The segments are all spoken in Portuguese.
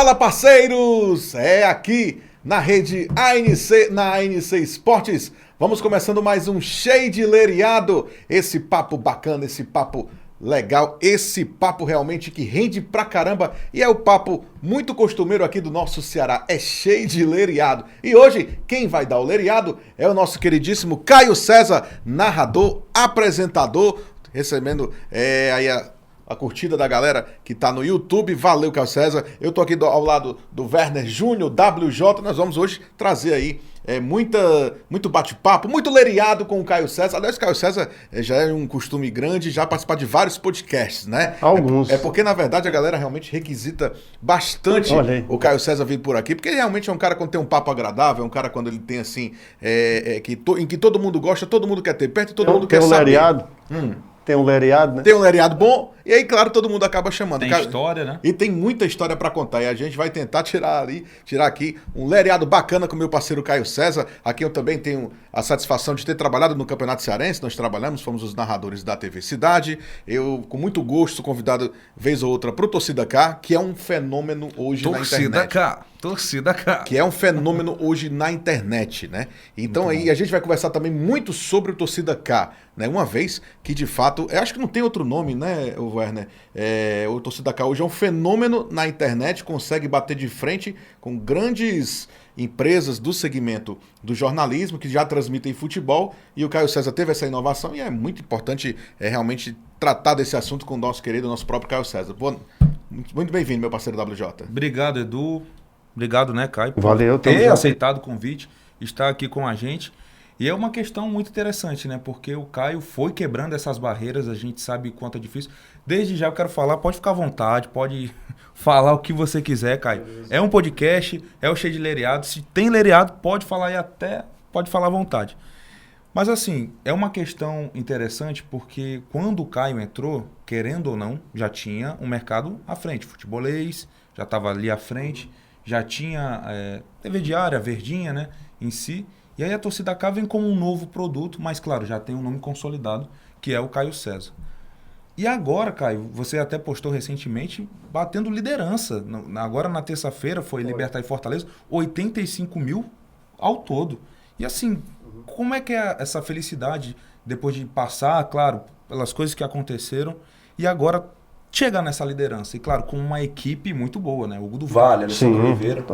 Fala, parceiros! É aqui na rede ANC, na ANC Esportes. Vamos começando mais um Shade Lereado. Esse papo bacana, esse papo legal, esse papo realmente que rende pra caramba. E é o papo muito costumeiro aqui do nosso Ceará, é Shade Lereado. E hoje, quem vai dar o lereado é o nosso queridíssimo Caio César, narrador, apresentador, recebendo aí a curtida da galera que tá no YouTube. Valeu, Caio César. Eu tô aqui ao lado do Werner Júnior, WJ. Nós vamos hoje trazer aí muito bate-papo, muito lereado com o Caio César. Aliás, o Caio César já é um costume grande, já participar de vários podcasts, né? Alguns. É porque, na verdade, a galera realmente requisita bastante o Caio César vir por aqui, porque ele realmente é um cara quando tem um papo agradável, é um cara quando ele tem, assim, em que todo mundo gosta, todo mundo quer ter perto e todo mundo quer saber. Lereado. Tem um lereado, né? Tem um lereado bom, e aí, claro, todo mundo acaba chamando. Tem história, né? E tem muita história pra contar. E a gente vai tentar tirar aqui um lereado bacana com o meu parceiro Caio César. Aqui eu também tenho a satisfação de ter trabalhado no Campeonato Cearense. Nós trabalhamos, fomos os narradores da TV Cidade. Eu, com muito gosto, sou convidado vez ou outra pro Torcida K, que é um fenômeno hoje na internet. Torcida K. Que é um fenômeno hoje na internet, né? Então aí a gente vai conversar também muito sobre o Torcida K, né? Uma vez que, de fato, eu acho que não tem outro nome, né, Werner? O Torcida K hoje é um fenômeno na internet, consegue bater de frente com grandes empresas do segmento do jornalismo que já transmitem futebol, e o Caio César teve essa inovação e é muito importante realmente tratar desse assunto com o nosso querido, nosso próprio Caio César. Muito bem-vindo, meu parceiro WJ. Obrigado, Edu. Obrigado, né, Caio, por Valeu, ter aceitado o convite, estar aqui com a gente. E é uma questão muito interessante, né? Porque o Caio foi quebrando essas barreiras, a gente sabe quanto é difícil. Desde já eu quero falar, pode ficar à vontade, pode falar o que você quiser, Caio. É um podcast, é o Shade Lereado. Se tem lereado, pode falar aí até, pode falar à vontade. Mas assim, é uma questão interessante porque quando o Caio entrou, querendo ou não, já tinha um mercado à frente. Futebolês, já estava ali à frente, já tinha TV diária, Verdinha, né, em si. E aí a Torcida K vem como um novo produto, mas claro, já tem um nome consolidado, que é o Caio César. E agora, Caio, você até postou recentemente, batendo liderança. Agora na terça-feira foi Libertad e Fortaleza, 85 mil ao todo. E assim, como é que é essa felicidade depois de passar, claro, pelas coisas que aconteceram, e agora chegar nessa liderança? E claro, com uma equipe muito boa, né? Hugo do Vale, Alessandro Oliveira.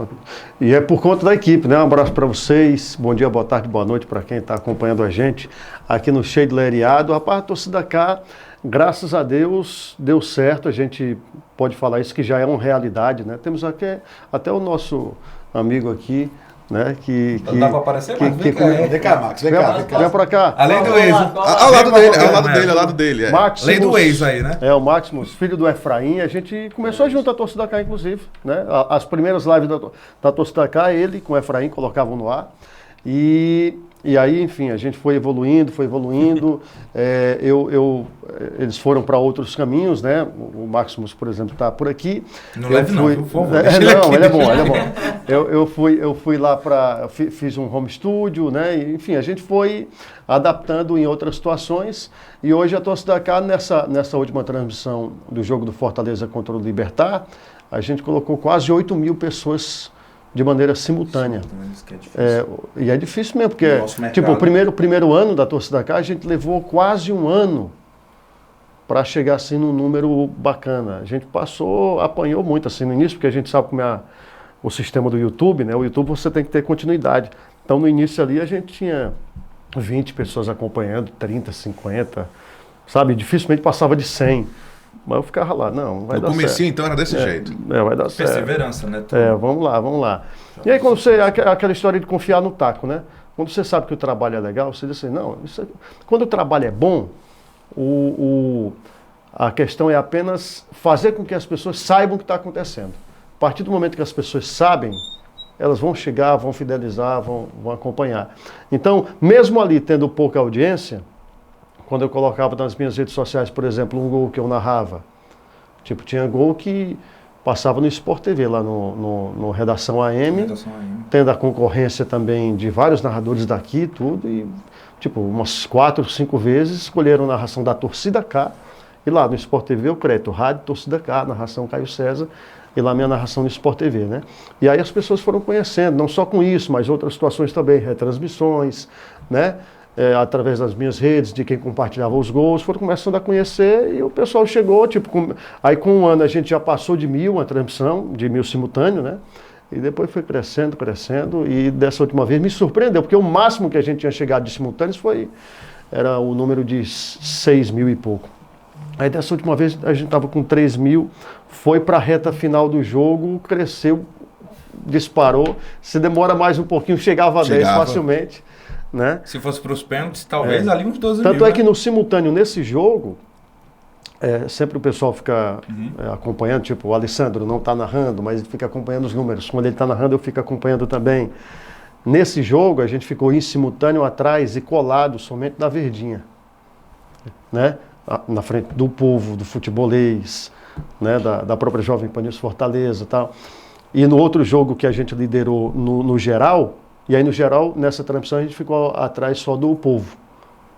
E é por conta da equipe, né? Um abraço para vocês, bom dia, boa tarde, boa noite para quem está acompanhando a gente aqui no Shade Lereado. Rapaz, a Torcida K, graças a Deus, deu certo, a gente pode falar isso que já é uma realidade, né? Temos aqui até o nosso amigo aqui, né? Não dá pra aparecer, mas vem cá, Max, vem pra cá. Além do ex. Ao lado dele. Maximus, além do ex aí, né? É, o Maximus, filho do Efraim. A gente começou junto a Torcida K, inclusive, né? As primeiras lives da Torcida K, ele com o Efraim colocavam no ar. E aí, enfim, a gente foi evoluindo. Eles foram para outros caminhos, né? O Maximus, por exemplo, está por aqui. Não leve não, por favor. Não, ele é bom. Eu fui lá fiz um home studio, né? E, enfim, a gente foi adaptando em outras situações. E hoje a Torcida K, nessa última transmissão do jogo do Fortaleza contra o Libertad, a gente colocou quase 8 mil pessoas de maneira simultânea. E é difícil mesmo, porque tipo, o primeiro ano da Torcida K, a gente levou quase um ano para chegar assim num número bacana. A gente apanhou muito assim no início, porque a gente sabe como é o sistema do YouTube, né? O YouTube você tem que ter continuidade. Então no início ali a gente tinha 20 pessoas acompanhando, 30, 50, sabe? Dificilmente passava de 100. Mas eu ficava lá, não vai dar certo. No comecinho, então, era desse jeito. Vai dar certo. Perseverança, né? Vamos lá. E aí, quando aquela história de confiar no taco, né? Quando você sabe que o trabalho é legal, você diz assim, não, quando o trabalho é bom, a questão é apenas fazer com que as pessoas saibam o que está acontecendo. A partir do momento que as pessoas sabem, elas vão chegar, vão fidelizar, vão acompanhar. Então, mesmo ali tendo pouca audiência, quando eu colocava nas minhas redes sociais, por exemplo, um gol que eu narrava, tipo, tinha gol que passava no Sport TV, lá no Redação AM, tendo a concorrência também de vários narradores daqui, tudo, e tipo, umas 4, 5 vezes escolheram a narração da Torcida K E lá no Sport TV eu crédito, rádio, torcida K, narração Caio César, e lá minha narração no Sport TV, né? E aí as pessoas foram conhecendo, não só com isso, mas outras situações também, retransmissões, né? Através das minhas redes, de quem compartilhava os gols, foram começando a conhecer e o pessoal chegou, tipo, aí com um ano a gente já passou de 1.000, a transmissão, de 1.000 simultâneo, né? E depois foi crescendo, e dessa última vez me surpreendeu, porque o máximo que a gente tinha chegado de simultâneos era o número de 6.000 e pouco. Aí dessa última vez a gente estava com 3.000, foi para a reta final do jogo, cresceu, disparou, se demora mais um pouquinho, chegava a 10 facilmente. Né? Se fosse para os pênaltis, talvez ali uns 12 Tanto mil. É que no simultâneo, nesse jogo, sempre o pessoal fica acompanhando, tipo, o Alessandro não está narrando, mas ele fica acompanhando os números. Quando ele está narrando, eu fico acompanhando também. Nesse jogo, a gente ficou em simultâneo atrás e colado somente na Verdinha, né? Na frente do povo, do futebolês, né? da própria Jovem Pan News Fortaleza e tal. E no outro jogo que a gente liderou no geral, e aí no geral, nessa transmissão, a gente ficou atrás só do povo,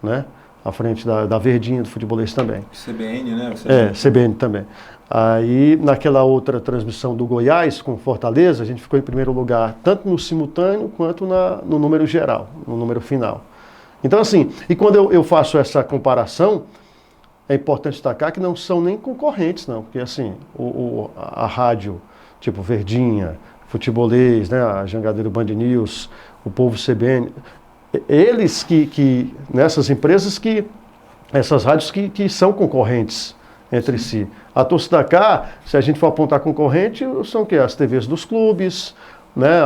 né? À frente da Verdinha, do futebolês também. CBN, né? CBN também. Aí, naquela outra transmissão do Goiás, com Fortaleza, a gente ficou em primeiro lugar, tanto no simultâneo, quanto no número geral, no número final. Então, assim, e quando eu faço essa comparação, é importante destacar que não são nem concorrentes, não. Porque, assim, a rádio, tipo Verdinha, futebolês, né, a Jangadeiro Band News, o Povo CBN, eles que nessas empresas essas rádios que são concorrentes entre si. A torcida K, se a gente for apontar concorrente, são o quê? As TVs dos clubes, né,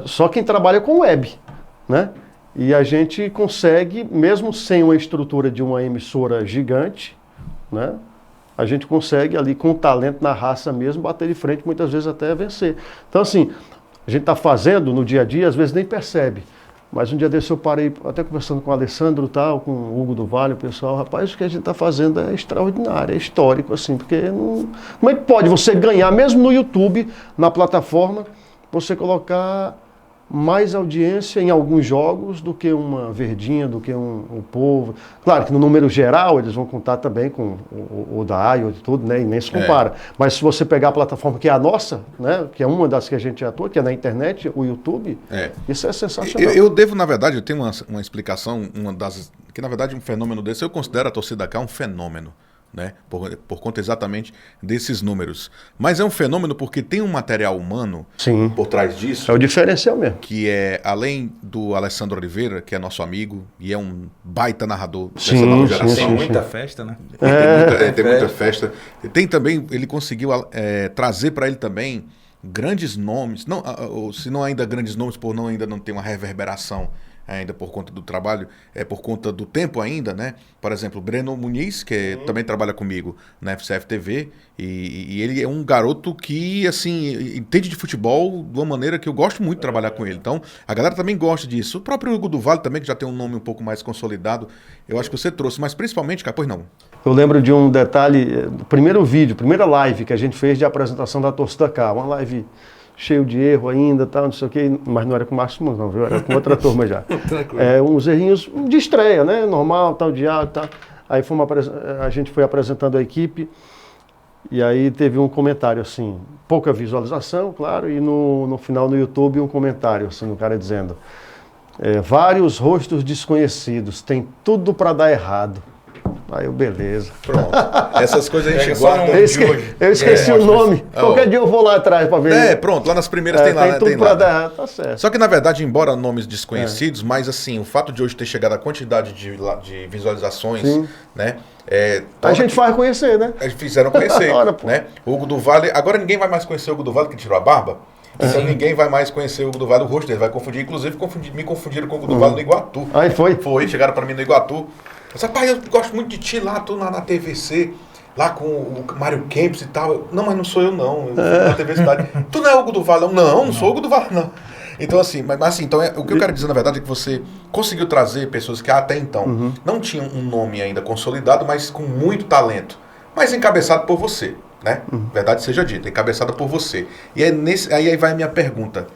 só quem trabalha com web, né? E a gente consegue, mesmo sem uma estrutura de uma emissora gigante, né? A gente consegue ali, com o talento na raça mesmo, bater de frente, muitas vezes até vencer. Então, assim, a gente está fazendo no dia a dia, às vezes nem percebe. Mas um dia desse eu parei, até conversando com o Alessandro, tal, com o Hugo do Vale, o pessoal, rapaz, o que a gente está fazendo é extraordinário, é histórico, assim, porque como é que pode você ganhar, mesmo no YouTube, na plataforma, você colocar mais audiência em alguns jogos do que uma Verdinha, do que um Povo. Claro que no número geral eles vão contar também com o da AIO e tudo, né? E nem se compara. Mas se você pegar a plataforma que é a nossa, né? Que é uma das que a gente atua, que é na internet, o YouTube, isso é sensacional. Eu devo, na verdade, eu tenho uma explicação, que na verdade um fenômeno desse, eu considero a torcida K um fenômeno. Né? Por conta exatamente desses números. Mas é um fenômeno porque tem um material humano por trás disso. É o diferencial mesmo. Que é, além do Alessandro Oliveira, que é nosso amigo e é um baita narrador dessa sim, nova geração. Tem muita festa, né? Tem muita festa. Tem também, ele conseguiu trazer para ele também grandes nomes, não, se não ainda grandes nomes, ainda não ter uma reverberação ainda por conta do trabalho, por conta do tempo ainda, né? Por exemplo, o Breno Muniz, que também trabalha comigo na FCF TV, e ele é um garoto que, assim, entende de futebol de uma maneira que eu gosto muito de trabalhar com ele. Então, a galera também gosta disso. O próprio Hugo do Vale também, que já tem um nome um pouco mais consolidado, eu acho que você trouxe, mas principalmente, pois não. Eu lembro de um detalhe, do primeiro vídeo, primeira live que a gente fez de apresentação da Torcida K, uma live cheio de erro ainda, tal, não sei o quê, mas não era com o Márcio Simões, não, viu? Era com outra turma já. Uns errinhos de estreia, né? Normal, tal, diário, tal. Aí a gente foi apresentando a equipe, e aí teve um comentário assim, pouca visualização, claro, e no final no YouTube um comentário, assim, um cara dizendo, vários rostos desconhecidos, tem tudo para dar errado. Aí eu, beleza. Pronto. Essas coisas a gente guarda. Eu esqueci o nome. Qualquer dia eu vou lá atrás para ver. Pronto. Lá nas primeiras tem lá. Tem tudo para dar, tá certo. Só que, na verdade, embora nomes desconhecidos, mas assim, o fato de hoje ter chegado a quantidade de visualizações, né? A gente faz conhecer, né? Eles fizeram conhecer, né? O Hugo do Vale. Agora ninguém vai mais conhecer o Hugo do Vale que tirou a barba. Então ninguém vai mais conhecer o Hugo do Vale, o rosto dele vai confundir. Inclusive, me confundiram com o Hugo do Vale no Iguatu. Aí foi? Foi, chegaram para mim no Iguatu. Mas, rapaz, eu gosto muito de ti lá, tu na TVC, lá com o Mário Kempis e tal. Não, mas não sou eu, não. Eu fui na TV Cidade. Tu não é Hugo do Vale? Não sou Hugo do Vale, não. Então, assim, então, o que eu quero dizer, na verdade, é que você conseguiu trazer pessoas que até então não tinham um nome ainda consolidado, mas com muito talento. Mas encabeçado por você, né? Verdade seja dita, encabeçada por você. E aí vai a minha pergunta,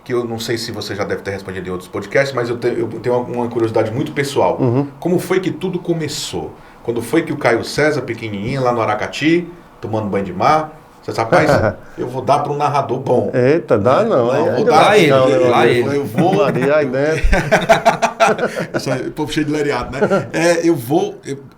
que eu não sei se você já deve ter respondido em outros podcasts, mas eu tenho uma curiosidade muito pessoal. Como foi que tudo começou? quando foi que o Caio César, pequenininho, lá no Aracati, tomando banho de mar, você sabe, rapaz, eu vou dar para um narrador bom. Eita, dá não. Não, vou Aí dar lá ele, não, lá ele. Eu vou... Aí dentro. O povo cheio de leriado, né?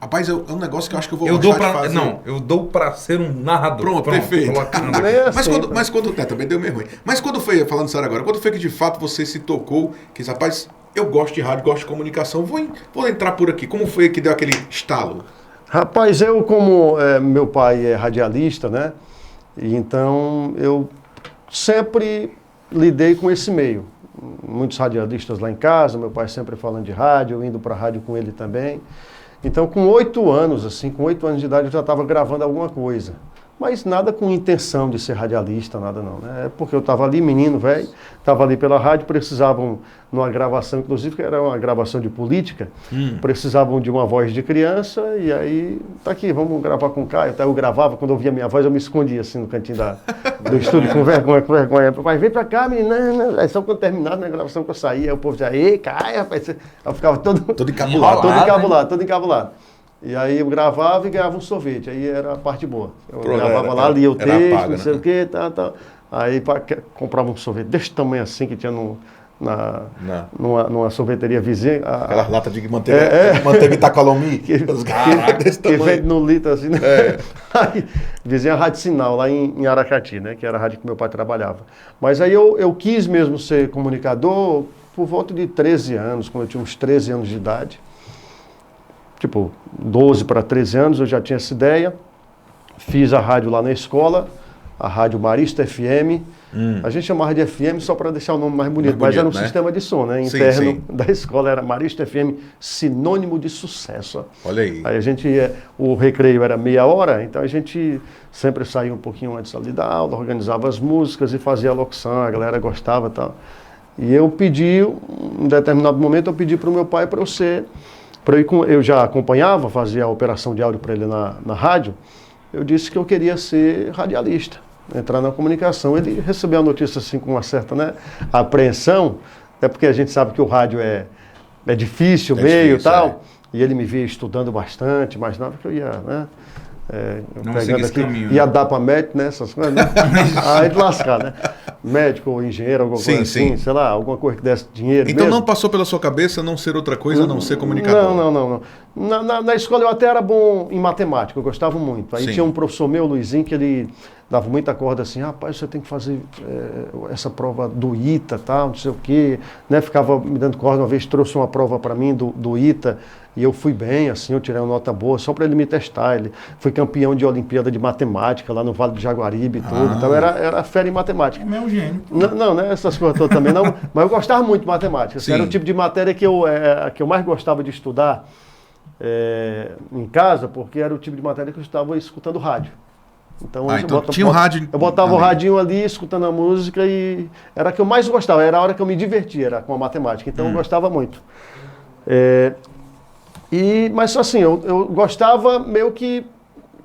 Rapaz, é um negócio que eu acho que eu vou Eu dou gostar de pra. fazer. Não, eu dou pra ser um narrador. Pronto, perfeito. Colocando. Nem assim, Mas quando também deu meio ruim. Mas quando foi, falando sério agora, quando foi que de fato você se tocou, que rapaz, eu gosto de rádio, gosto de comunicação, vou entrar por aqui. Como foi que deu aquele estalo? Rapaz, eu como meu pai é radialista, né? E então eu sempre lidei com esse meio. Muitos radialistas lá em casa, meu pai sempre falando de rádio, eu indo para a rádio com ele também. Então, com 8 anos, assim, com 8 anos de idade, eu já estava gravando alguma coisa. Mas nada com intenção de ser radialista, nada não, né? É porque eu estava ali, menino, velho, estava ali pela rádio, precisavam, numa gravação, inclusive, que era uma gravação de política, precisavam de uma voz de criança, e aí, tá aqui, vamos gravar com o Caio. Até eu gravava, quando eu ouvia minha voz, eu me escondia, assim, no cantinho do estúdio, com vergonha. Pai, vem pra cá, menina. Aí só quando terminava na gravação que eu saía, o povo dizia, ei, Caio, rapaz. Eu ficava todo encabulado. Todo encabulado. E aí eu gravava e ganhava um sorvete, aí era a parte boa. Eu Pronto, gravava lá, lia o era texto, paga, não sei né? o que, tal. Aí comprava um sorvete desse tamanho assim que tinha numa sorveteria vizinha. Aquela lata de manteiga Itacolomi. Que desse tamanho. vende no litro assim, né? É. Aí, vizinha Rádio Sinal, lá em Aracati, né? Que era a rádio que meu pai trabalhava. Mas aí eu quis mesmo ser comunicador por volta de 13 anos, quando eu tinha uns 13 anos de idade. Tipo, 12 para 13 anos, eu já tinha essa ideia. Fiz a rádio lá na escola, a Rádio Marista FM. A gente chamava de FM só para deixar o nome mais bonito, mas era um sistema de som, né? Interno da escola, era Marista FM, sinônimo de sucesso. Olha aí. Aí a gente ia, o recreio era meia hora, então a gente sempre saía um pouquinho antes ali da aula, organizava as músicas e fazia a locução, a galera gostava e tal. E eu pedi, em determinado momento, eu pedi para o meu pai para eu já acompanhava, fazia a operação de áudio para ele na rádio, eu disse que eu queria ser radialista, entrar na comunicação. Ele recebeu a notícia assim com uma certa, né, apreensão, até porque a gente sabe que o rádio é difícil, meio e tal, e ele me via estudando bastante, mas nada que eu ia, né, pegando aqui, caminho, ia dar para médico, né, essas coisas, né? Aí de lascar, né? Médico ou engenheiro, alguma coisa assim, sei lá, alguma coisa que desse dinheiro. Então mesmo. não passou pela sua cabeça não ser outra coisa, não ser comunicador? Não. Na escola eu até era bom em matemática, eu gostava muito. Aí tinha um professor meu, Luizinho, que ele dava muita corda assim, rapaz, você tem que fazer essa prova do ITA, tal, não sei o quê, né? Ficava me dando corda, uma vez trouxe uma prova para mim do ITA, e eu fui bem, assim, eu tirei uma nota boa, só para ele me testar. Ele foi campeão de Olimpíada de Matemática, lá no Vale do Jaguaribe e tudo, então era fera em matemática. É meu gênio. Não, né, essas coisas todas também não, mas eu gostava muito de matemática, assim, era o tipo de matéria que eu mais gostava de estudar em casa, porque era o tipo de matéria que eu estava escutando rádio. Então, tinha um rádio. Eu botava o radinho ali, escutando a música, e era a que eu mais gostava, era a hora que eu me divertia, era com a matemática, então eu gostava muito. Mas assim, eu gostava meio que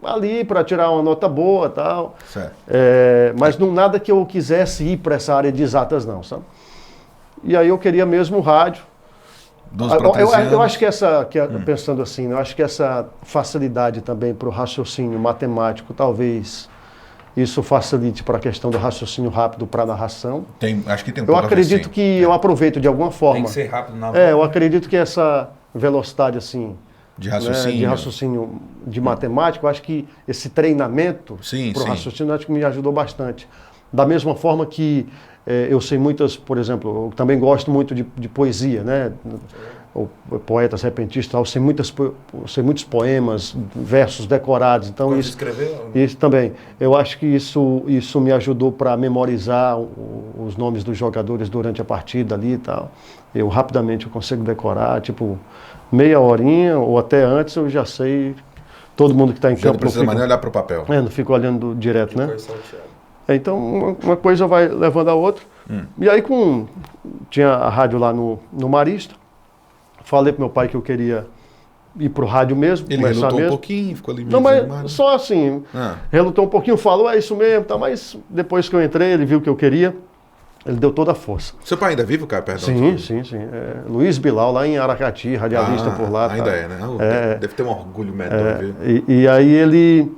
ali para tirar uma nota boa e tal, mas não nada que eu quisesse ir para essa área de exatas não, sabe? E aí eu queria mesmo o rádio. Eu acho que pensando assim, eu acho que essa facilidade também para o raciocínio matemático, talvez isso facilite para a questão do raciocínio rápido para a narração. Acho que tem um pouco. Eu acredito que eu aproveito de alguma forma. Tem que ser rápido na eu acredito que essa velocidade assim de raciocínio, de raciocínio de matemática, eu acho que esse treinamento para o raciocínio, acho que me ajudou bastante. Da mesma forma que eu sei muitas, por exemplo, eu também gosto muito de poesia, né? Poetas repentistas, eu sei muitos poemas, versos decorados. Então isso também. Eu acho que isso me ajudou para memorizar os nomes dos jogadores durante a partida ali e tal. Eu rapidamente consigo decorar, tipo, meia horinha ou até antes eu já sei todo mundo que está em campo. Não precisa mais nem olhar para o papel. Não fico olhando direto, né? Então, uma coisa vai levando a outra. E aí, tinha a rádio lá no Marista. Falei pro meu pai que eu queria ir pro rádio mesmo. Ele relutou um pouquinho, ficou ali meio mas só assim. Relutou um pouquinho, falou, é isso mesmo, tá, mas depois que eu entrei, ele viu que eu queria. Ele deu toda a força. Seu pai ainda é vivo, Caio? Perdão. Sim. Luiz Bilal, lá em Aracati, radialista por lá. Ainda tá. é, né? Deve ter um orgulho menor, viu? E aí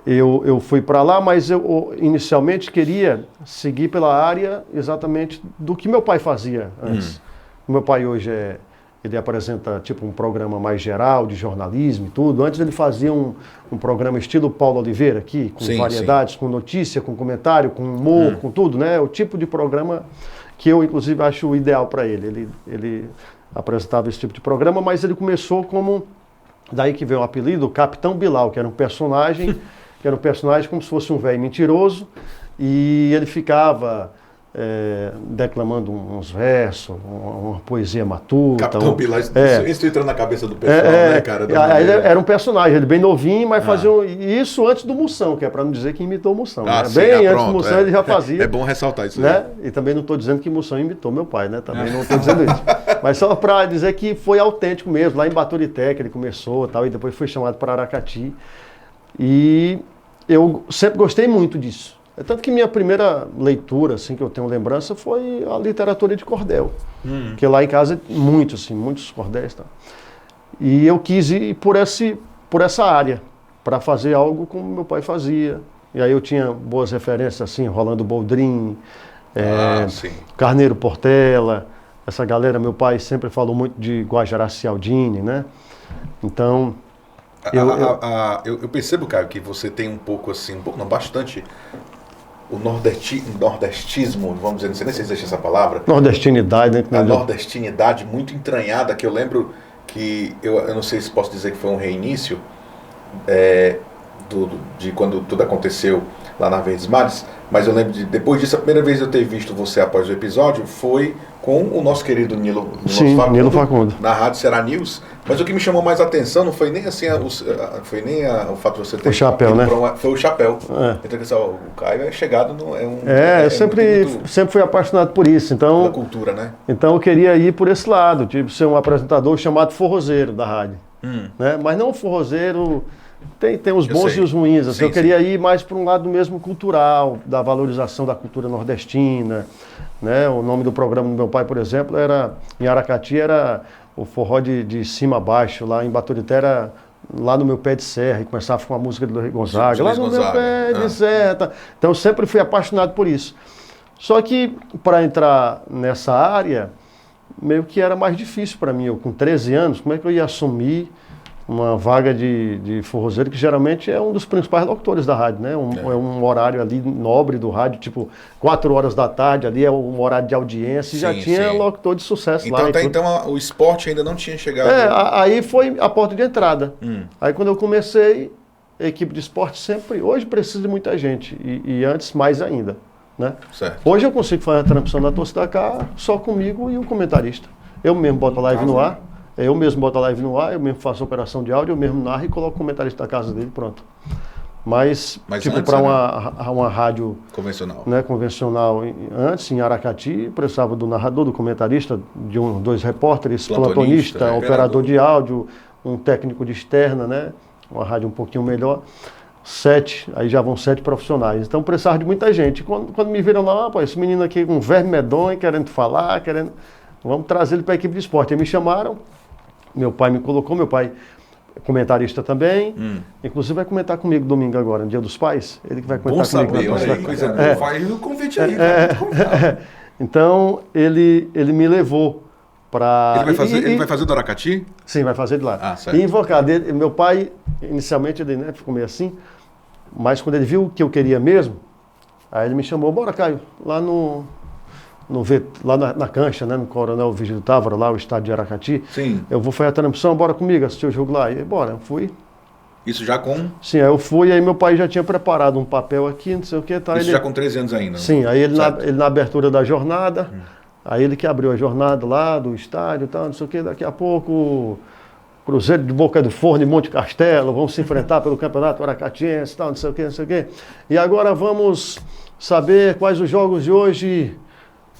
eu fui para lá, mas eu inicialmente queria seguir pela área exatamente do que meu pai fazia antes. Meu pai hoje ele apresenta tipo um programa mais geral de jornalismo e tudo. Antes ele fazia um programa estilo Paulo Oliveira aqui, com variedades, com notícia, com comentário, com humor, com tudo, né? O tipo de programa que eu, inclusive, acho ideal para ele. Ele apresentava esse tipo de programa, mas ele começou como... Daí que veio o apelido, Capitão Bilal, que era um personagem como se fosse um velho mentiroso, e ele ficava declamando uns versos, uma poesia matuta. Capitão Bilal, isso entrou na cabeça do pessoal, né, cara? Ele era um personagem, ele bem novinho, mas fazia isso antes do Moção, que é para não dizer que imitou o Moção. Né? Sim, bem antes do Moção ele já fazia. É bom ressaltar isso, né? E também não estou dizendo que Moção imitou meu pai, né? Também não estou dizendo isso. Mas só para dizer que foi autêntico mesmo, lá em Baturité que ele começou e depois foi chamado para Aracati. E eu sempre gostei muito disso. É tanto que minha primeira leitura, assim, que eu tenho lembrança, foi a literatura de cordel. Porque lá em casa, muitos cordéis. Tá? E eu quis ir por essa área, para fazer algo como meu pai fazia. E aí eu tinha boas referências, assim, Rolando Boldrin, Carneiro Portela, essa galera. Meu pai sempre falou muito de Guajará Cialdini, né? Então... Eu percebo, Caio, que você tem um pouco assim, bastante o nordestismo, vamos dizer, não sei nem se existe essa palavra. Nordestinidade, né? A nordestinidade muito entranhada, que eu lembro que, eu não sei se posso dizer que foi um reinício de quando tudo aconteceu lá na Verdes Mares, mas eu lembro depois disso, a primeira vez eu ter visto você após o episódio foi com o nosso querido Nilo Facundo, na Rádio Ceará News. Mas o que me chamou mais a atenção não foi nem assim o fato de você ter... O chapéu, né? Foi o chapéu. Então, o Caio é chegado... eu sempre fui apaixonado por isso. Então, pela cultura, né? Então eu queria ir por esse lado, tipo ser um apresentador chamado forrozeiro da rádio. Né? Mas não um forrozeiro... Tem os bons e os ruins. Assim, eu queria ir mais para um lado mesmo cultural, da valorização da cultura nordestina. Né? O nome do programa do meu pai, por exemplo, em Aracati, era o forró de cima a baixo. Lá em Baturité era lá no meu pé de serra, e começava com a música do Luiz Gonzaga. Lá no meu pé de serra. Então eu sempre fui apaixonado por isso. Só que para entrar nessa área, meio que era mais difícil para mim. Eu com 13 anos, como é que eu ia assumir uma vaga de forrozeiro, que geralmente é um dos principais locutores da rádio, né? É um horário ali nobre do rádio, tipo 4 horas da tarde, ali é um horário de audiência, e já tinha locutor de sucesso lá. Então o esporte ainda não tinha chegado. Aí foi a porta de entrada. Aí quando eu comecei, a equipe de esporte sempre, hoje precisa de muita gente, e antes mais ainda. Né? Certo. Hoje eu consigo fazer a transmissão da Torcida Cá só comigo e o comentarista. Eu mesmo boto a live no ar. Eu mesmo boto a live no ar, eu mesmo faço a operação de áudio, eu mesmo narro e coloco o comentarista da casa dele, pronto. Mas tipo, para uma rádio convencional, antes, em Aracati, precisava do narrador, do comentarista, de 2 repórteres, plantonista, operador de áudio, um técnico de externa, né? Uma rádio um pouquinho melhor. 7, aí já vão 7 profissionais. Então precisava de muita gente. Quando me viram lá, esse menino aqui com um verme medonho, querendo falar, vamos trazer ele para a equipe de esporte. Aí me chamaram. Meu pai me colocou, meu pai é comentarista também, inclusive vai comentar comigo domingo agora, no Dia dos Pais, ele que vai comentar comigo. Faz o convite aí. Então, ele me levou para... Ele vai fazer do Aracati? Sim, vai fazer de lá. Certo. E invocado, meu pai, inicialmente, ele ficou meio assim, mas quando ele viu o que eu queria mesmo, aí ele me chamou, bora, Caio, lá lá na cancha, né, no Coronel Vigílio Távora, lá o estádio de Aracati. Sim. Eu vou fazer a transmissão, bora comigo, assistir o jogo lá. E bora, eu fui. Isso já com? Sim, aí eu fui, aí meu pai já tinha preparado um papel aqui, não sei o que. Tá, Isso já com 13 anos ainda? Sim, aí ele na abertura da jornada, aí ele que abriu a jornada lá do estádio, tal, não sei o que, daqui a pouco... Cruzeiro de Boca do Forno e Monte Castelo vão se enfrentar pelo Campeonato Aracatiense, tal, não sei o que. E agora vamos saber quais os jogos de hoje...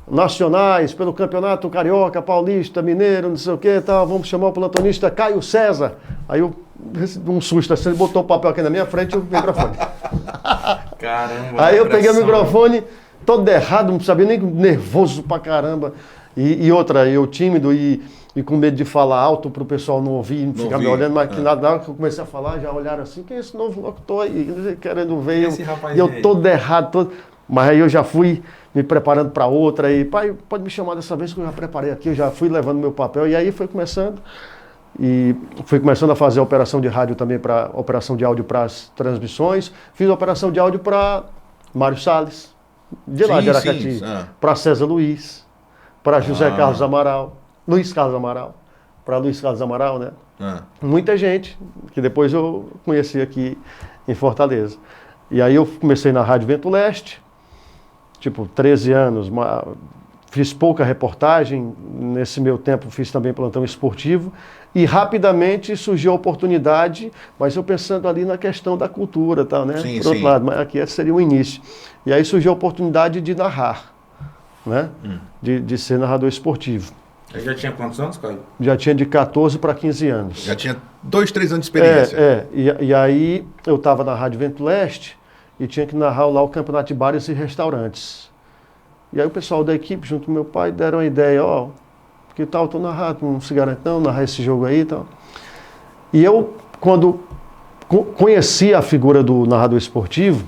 nacionais, pelo Campeonato Carioca, Paulista, Mineiro, não sei o que, tal, vamos chamar o plantonista Caio César. Aí eu recebi um susto assim, ele botou o papel aqui na minha frente e o microfone. Caramba. Aí eu peguei o microfone todo errado, não sabia nem, nervoso pra caramba. E outra, eu tímido e com medo de falar alto pro pessoal não ouvir, não ficar me olhando, mas que na hora que eu comecei a falar, já olharam assim, quem é esse novo locutor aí, querendo ver, e eu todo errado, mas aí eu já fui me preparando para outra, e pai, pode me chamar dessa vez que eu já preparei aqui, eu já fui levando meu papel, e aí foi começando, a fazer a operação de rádio também, operação de áudio para as transmissões, fiz a operação de áudio para Mário Salles, de lá de Aracati, para César Luiz, para José Carlos Amaral, Luiz Carlos Amaral, para Luiz Carlos Amaral, né? Muita gente, que depois eu conheci aqui em Fortaleza. E aí eu comecei na Rádio Vento Leste, tipo 13 anos, fiz pouca reportagem, nesse meu tempo fiz também plantão esportivo, e rapidamente surgiu a oportunidade, mas eu pensando ali na questão da cultura e tal, né? Sim, por outro lado, mas aqui seria o início. E aí surgiu a oportunidade de narrar, né? De ser narrador esportivo. Você já tinha quantos anos, Caio? Já tinha de 14 para 15 anos. Já tinha 2, 3 anos de experiência. E aí eu estava na Rádio Vento Leste e tinha que narrar lá o campeonato de bares e restaurantes. E aí o pessoal da equipe, junto com meu pai, deram a ideia, que tal, estou narrando, não se garante não, narrar esse jogo aí e tal. E eu, quando conheci a figura do narrador esportivo,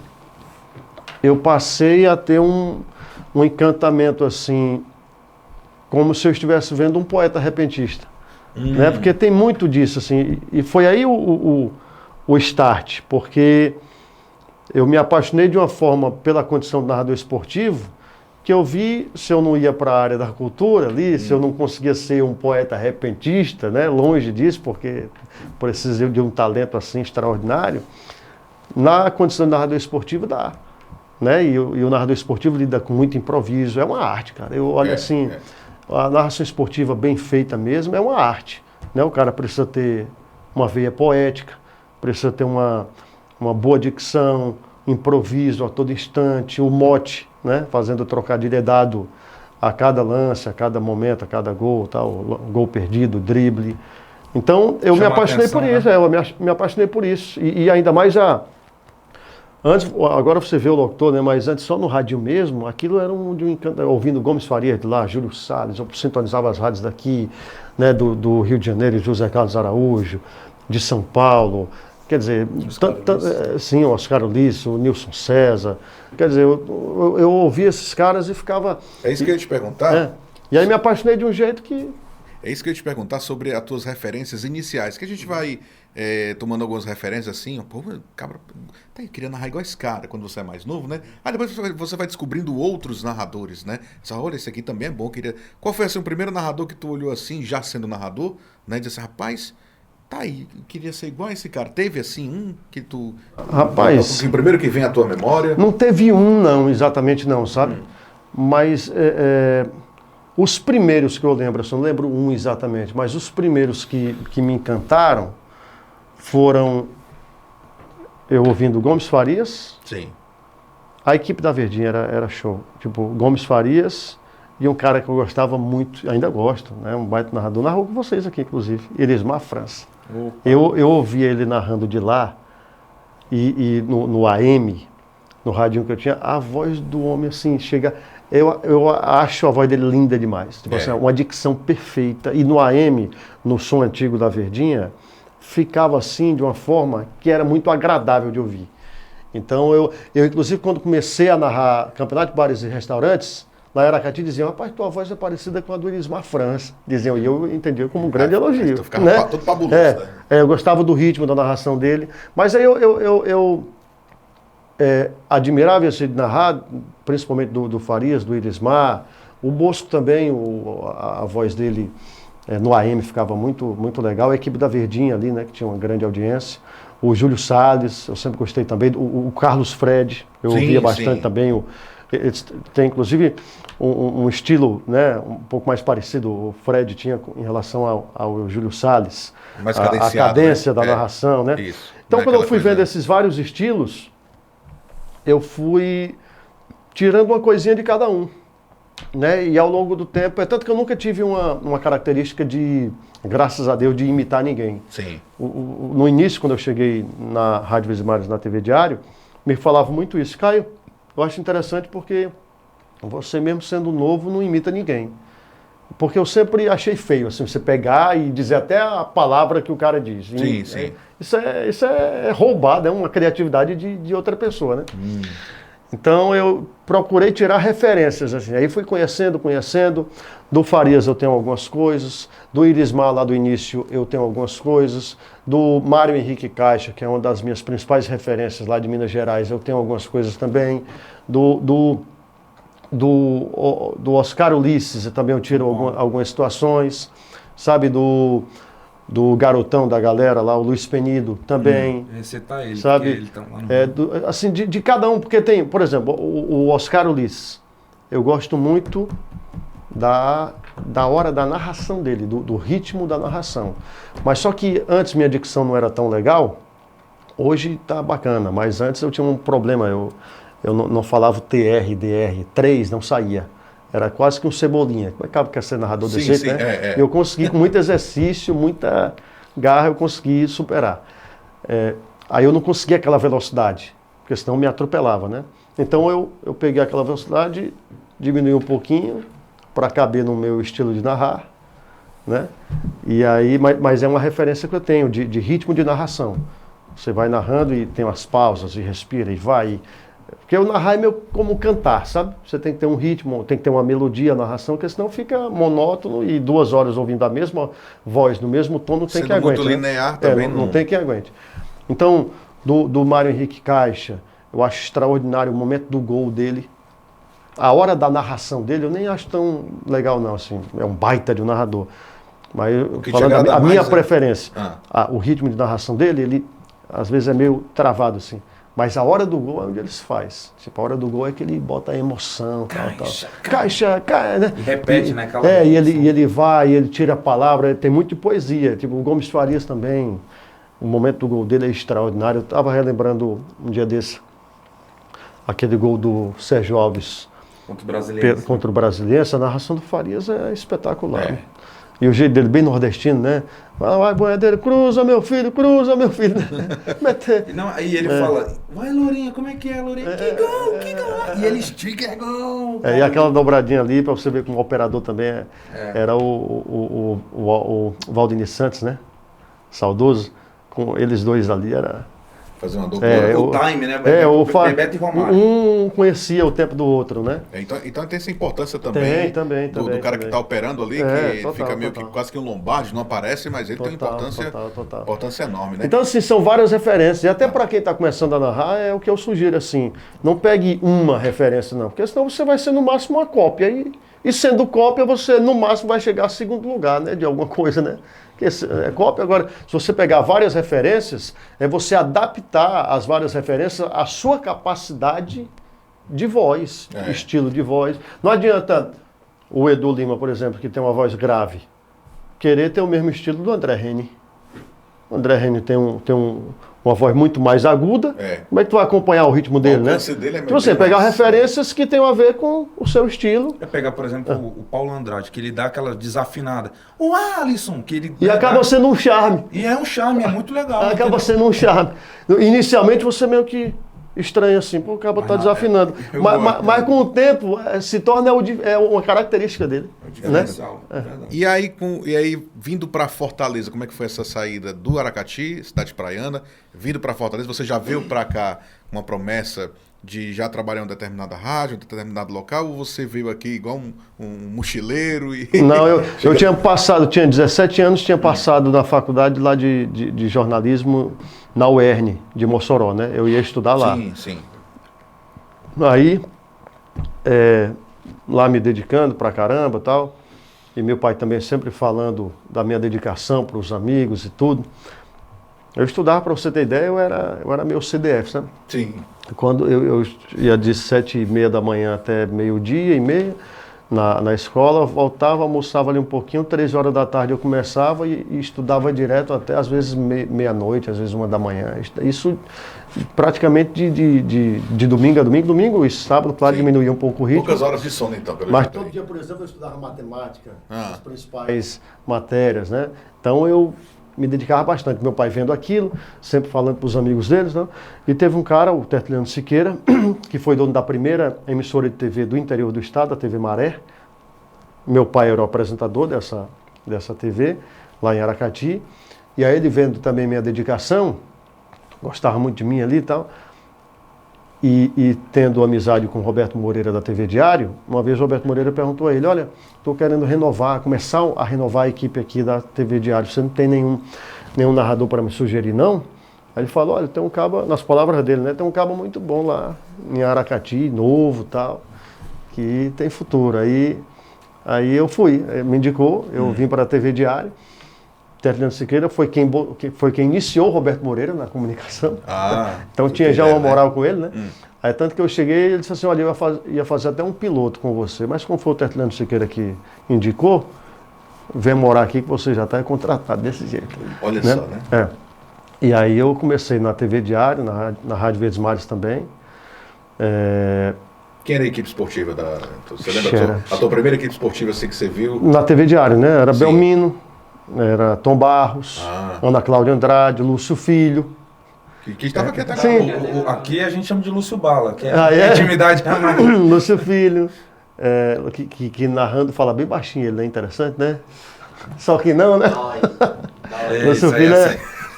eu passei a ter um encantamento assim, como se eu estivesse vendo um poeta repentista, né? Porque tem muito disso, assim, e foi aí o start, porque eu me apaixonei de uma forma pela condição de narrador esportivo, que eu vi, se eu não ia para a área da cultura ali, se eu não conseguia ser um poeta repentista, né? Longe disso, porque precisei de um talento assim extraordinário, na condição de narrador esportivo dá, né? E o narrador esportivo lida com muito improviso, é uma arte, cara. Eu olho assim... A narração esportiva bem feita mesmo é uma arte, né? O cara precisa ter uma veia poética, precisa ter uma boa dicção, improviso a todo instante, o mote, né? Fazendo trocadilho dado a cada lance, a cada momento, a cada gol, tal, gol perdido, drible. Então eu me apaixonei por isso, eu me apaixonei por isso. E ainda mais antes, agora você vê o locutor, né? Mas antes só no rádio mesmo, aquilo era de um encanto, ouvindo Gomes Farias de lá, Júlio Salles, eu sintonizava as rádios daqui, né? Do Rio de Janeiro, José Carlos Araújo, de São Paulo, quer dizer, sim, o Oscar Ulisses, o Nilson César, quer dizer, eu ouvia esses caras e ficava... É isso que eu ia te perguntar? E aí me apaixonei de um jeito que... É isso que eu ia te perguntar sobre as tuas referências iniciais, que a gente vai tomando algumas referências assim, pô, cabra, queria narrar igual esse cara quando você é mais novo, né? Aí depois você vai descobrindo outros narradores, né? Você fala, olha, esse aqui também é bom, queria... Qual foi assim, o primeiro narrador que tu olhou assim, já sendo narrador, né? E disse, rapaz, tá aí, queria ser igual a esse cara. Teve assim um que tu... Rapaz... O primeiro que vem à tua memória? Não teve um não, exatamente não, sabe? Mas... Os primeiros que eu lembro, eu não lembro um exatamente, mas os primeiros que me encantaram foram eu ouvindo Gomes Farias. Sim. A equipe da Verdinha era show. Tipo, Gomes Farias e um cara que eu gostava muito, ainda gosto, né? Um baita narrador, narrou com vocês aqui, inclusive, Elismar França. Eu ouvia ele narrando de lá e no AM, no radinho que eu tinha, a voz do homem assim, chega... Eu acho a voz dele linda demais. Tipo assim, uma dicção perfeita. E no AM, no som antigo da Verdinha, ficava assim de uma forma que era muito agradável de ouvir. Então eu inclusive, quando comecei a narrar Campeonato de Bares e Restaurantes, lá em Aracati diziam, rapaz, tua voz é parecida com a do Elismar França. Diziam, e eu entendia como um grande elogio. Tu ficava né? todo fabuloso, né? Eu gostava do ritmo da narração dele. Mas aí eu admirava esse narrar, principalmente do Farias, do Elismar. O Bosco também, a voz dele no AM ficava muito, muito legal. A equipe da Verdinha ali, né, que tinha uma grande audiência. O Júlio Salles, eu sempre gostei também. O Carlos Fred, eu ouvia bastante também. Tem inclusive um estilo, né, um pouco mais parecido, o Fred tinha em relação ao Júlio Salles. Mais a cadência, né? Da narração, né? Isso. Então, quando eu fui vendo esses vários estilos, eu fui tirando uma coisinha de cada um, né? E ao longo do tempo, tanto que eu nunca tive uma característica de, graças a Deus, de imitar ninguém. Sim. No início, quando eu cheguei na Rádio Verdes Mares, na TV Diário, me falavam muito isso. Caio, eu acho interessante porque você mesmo sendo novo não imita ninguém. Porque eu sempre achei feio, assim, você pegar e dizer até a palavra que o cara diz. Sim, sim. Isso é roubado, é uma criatividade de outra pessoa, né? Então eu procurei tirar referências, assim. Aí fui conhecendo. Do Farias eu tenho algumas coisas, do Irismar lá do início eu tenho algumas coisas, do Mário Henrique Caixa, que é uma das minhas principais referências lá de Minas Gerais, eu tenho algumas coisas também, do Oscar Ulisses, também eu tiro algumas situações, sabe, do garotão da galera lá, o Luiz Penido, também. Recetar ele, sabe, ele tá lá no... assim, de cada um, porque tem, por exemplo, o Oscar Ulisses, eu gosto muito da hora da narração dele, do ritmo da narração. Mas só que antes minha dicção não era tão legal, hoje tá bacana, mas antes eu tinha um problema, eu não falava o TR, DR, 3 não saía. Era quase que um cebolinha. Como é que quer ser narrador desse jeito, né? Eu consegui, com muito exercício, muita garra, eu consegui superar. Aí eu não conseguia aquela velocidade, porque senão me atropelava, né? Então eu peguei aquela velocidade, diminui um pouquinho, para caber no meu estilo de narrar, né? E aí, mas é uma referência que eu tenho, de ritmo de narração. Você vai narrando e tem umas pausas, e respira, e vai... Porque o narrar é meio como cantar, sabe? Você tem que ter um ritmo, tem que ter uma melodia, a narração, porque senão fica monótono e 2 horas ouvindo a mesma voz, no mesmo tom, não tem Sendo que aguente. muito linear né? também não tem que aguente. Então, do Mário Henrique Caixa, eu acho extraordinário o momento do gol dele. A hora da narração dele eu nem acho tão legal não, assim, é um baita de um narrador. Mas falando a minha preferência, o ritmo de narração dele, ele às vezes é meio travado assim. Mas a hora do gol é onde ele se faz. Tipo, a hora do gol é que ele bota a emoção, Caixa, né? E repete, né? E ele vai, ele tira a palavra, tem muito de poesia. Tipo, o Gomes Farias também, o momento do gol dele é extraordinário. Eu estava relembrando um dia desse, aquele gol do Sérgio Alves contra o Brasiliense. A narração do Farias é espetacular. Né? E o jeito dele bem nordestino, né? Vai, boiadeiro, cruza meu filho. Não, e ele fala, vai Lourinha, como é que é, Lourinha? Que gol. E ele estica, é gol. E aquela dobradinha ali, para você ver como o operador também era o Valdini Santos, né? Saudoso. Com eles dois ali, era... Fazer uma dupla. O time, né? Bebeto e Romário. Um conhecia o tempo do outro, né? Então tem essa importância também. Também. Do cara que está operando ali, que fica meio que quase que um lombarde, não aparece, mas ele tem uma importância enorme, né? Então, assim, são várias referências. E até para quem está começando a narrar, é o que eu sugiro, assim. Não pegue uma referência, não. Porque senão você vai ser, no máximo, uma cópia. E sendo cópia, você, no máximo, vai chegar a segundo lugar, né? De alguma coisa, né? É cópia. Agora, se você pegar várias referências, é você adaptar as várias referências à sua capacidade de voz, estilo de voz. Não adianta o Edu Lima, por exemplo, que tem uma voz grave, querer ter o mesmo estilo do André Reni. O André Reni tem uma voz muito mais aguda. Como é que tu vai acompanhar o ritmo dele, né? Dele se você pegar referências que tenham a ver com o seu estilo. É pegar, por exemplo, o Paulo Andrade, que ele dá aquela desafinada. O Alisson, que ele... E acaba sendo um charme. E é um charme, é muito legal. Acaba sendo um charme. Inicialmente você meio que estranha assim, pô, o cara tá desafinando. Mas com o tempo se torna uma característica dele. Né? E aí, vindo para Fortaleza, como é que foi essa saída do Aracati, cidade praiana, vindo para Fortaleza, você já veio para cá uma promessa de já trabalhar em uma determinada rádio, em um determinado local, ou você veio aqui igual um mochileiro? Não, eu tinha 17 anos, tinha passado na faculdade lá de jornalismo na UERN, de Mossoró, né? Eu ia estudar lá. Sim. Aí, lá me dedicando pra caramba e tal, e meu pai também sempre falando da minha dedicação para os amigos e tudo. Eu estudava, para você ter ideia, eu era meu CDF, sabe? Sim. Quando eu ia de 7h30 da manhã até meio-dia e meia na escola, voltava, almoçava ali um pouquinho, 3 horas da tarde eu começava e estudava direto até às vezes meia-noite, às vezes 1 da manhã. Isso praticamente de domingo a domingo. Domingo e sábado, claro, diminuía um pouco o ritmo. Poucas horas de sono, então, pelo Mas todo dia, por exemplo, eu estudava matemática, as principais matérias, né? Então eu me dedicava bastante. Meu pai vendo aquilo, sempre falando para os amigos deles, né? E teve um cara, o Tertuliano Siqueira, que foi dono da primeira emissora de TV do interior do estado, a TV Maré. Meu pai era o apresentador dessa TV, lá em Aracati. E aí ele vendo também minha dedicação, gostava muito de mim ali e tal, e tendo amizade com o Roberto Moreira da TV Diário, uma vez o Roberto Moreira perguntou a ele, olha, estou querendo começar a renovar a equipe aqui da TV Diário, você não tem nenhum narrador para me sugerir, não? Aí ele falou, olha, tem um cabo, nas palavras dele, né, tem um cabo muito bom lá em Aracati, novo e tal, que tem futuro. Aí eu fui, me indicou, eu vim para a TV Diário. Tertuliano Siqueira foi quem iniciou o Roberto Moreira na comunicação. Então tinha já uma moral com ele, né? Aí tanto que eu cheguei, ele disse assim, olha, eu ia fazer até um piloto com você, mas como foi o Tertuliano Siqueira que indicou, vem morar aqui que você já está contratado desse jeito. Olha né? só, né? É. E aí eu comecei na TV Diário, na Rádio Verdes Mares também. Quem era a equipe esportiva da... Você lembra a tua primeira equipe esportiva assim que você viu? Na TV Diário, né? Era Sim. Belmino, era Tom Barros, Ana Cláudia Andrade, Lúcio Filho. Que estava aqui até agora. Sim. Aqui a gente chama de Lúcio Bala, que é intimidade. Lúcio Filho, que narrando fala bem baixinho, ele é interessante, né? Só que não, né?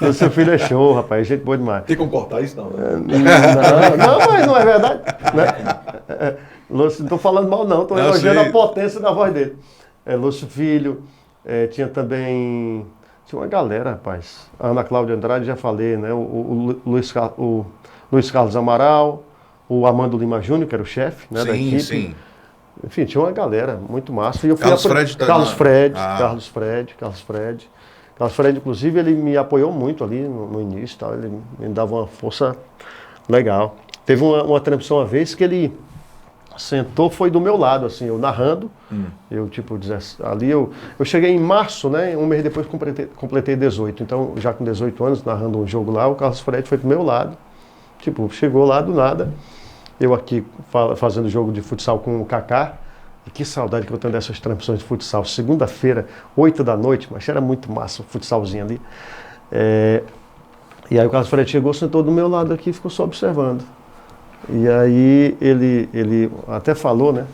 Lúcio Filho é show, rapaz, gente boa demais. Tem como cortar isso, não? Né? Não, mas não é verdade. Né? Lúcio, não estou falando mal, não, estou elogiando a potência da voz dele. Lúcio Filho, tinha também. Tinha uma galera, rapaz. A Ana Cláudia Andrade, já falei, né? O Luiz Carlos Amaral, o Armando Lima Júnior, que era o chefe, né, da equipe. Sim. Enfim, tinha uma galera muito massa. E eu fui Carlos Fred, inclusive, ele me apoiou muito ali no início, tal. Ele me dava uma força legal. Teve uma transmissão uma vez que ele sentou, foi do meu lado, assim, eu narrando. Eu, ali eu cheguei em março, né? Um mês depois completei 18. Então, já com 18 anos, narrando um jogo lá, o Carlos Fred foi do meu lado. Chegou lá do nada. Eu aqui fazendo jogo de futsal com o Kaká. E que saudade que eu tenho dessas transmissões de futsal. Segunda-feira, 8 da noite, mas era muito massa o futsalzinho ali. E aí o Carlos Fred chegou, sentou do meu lado aqui e ficou só observando. E aí ele até falou, né?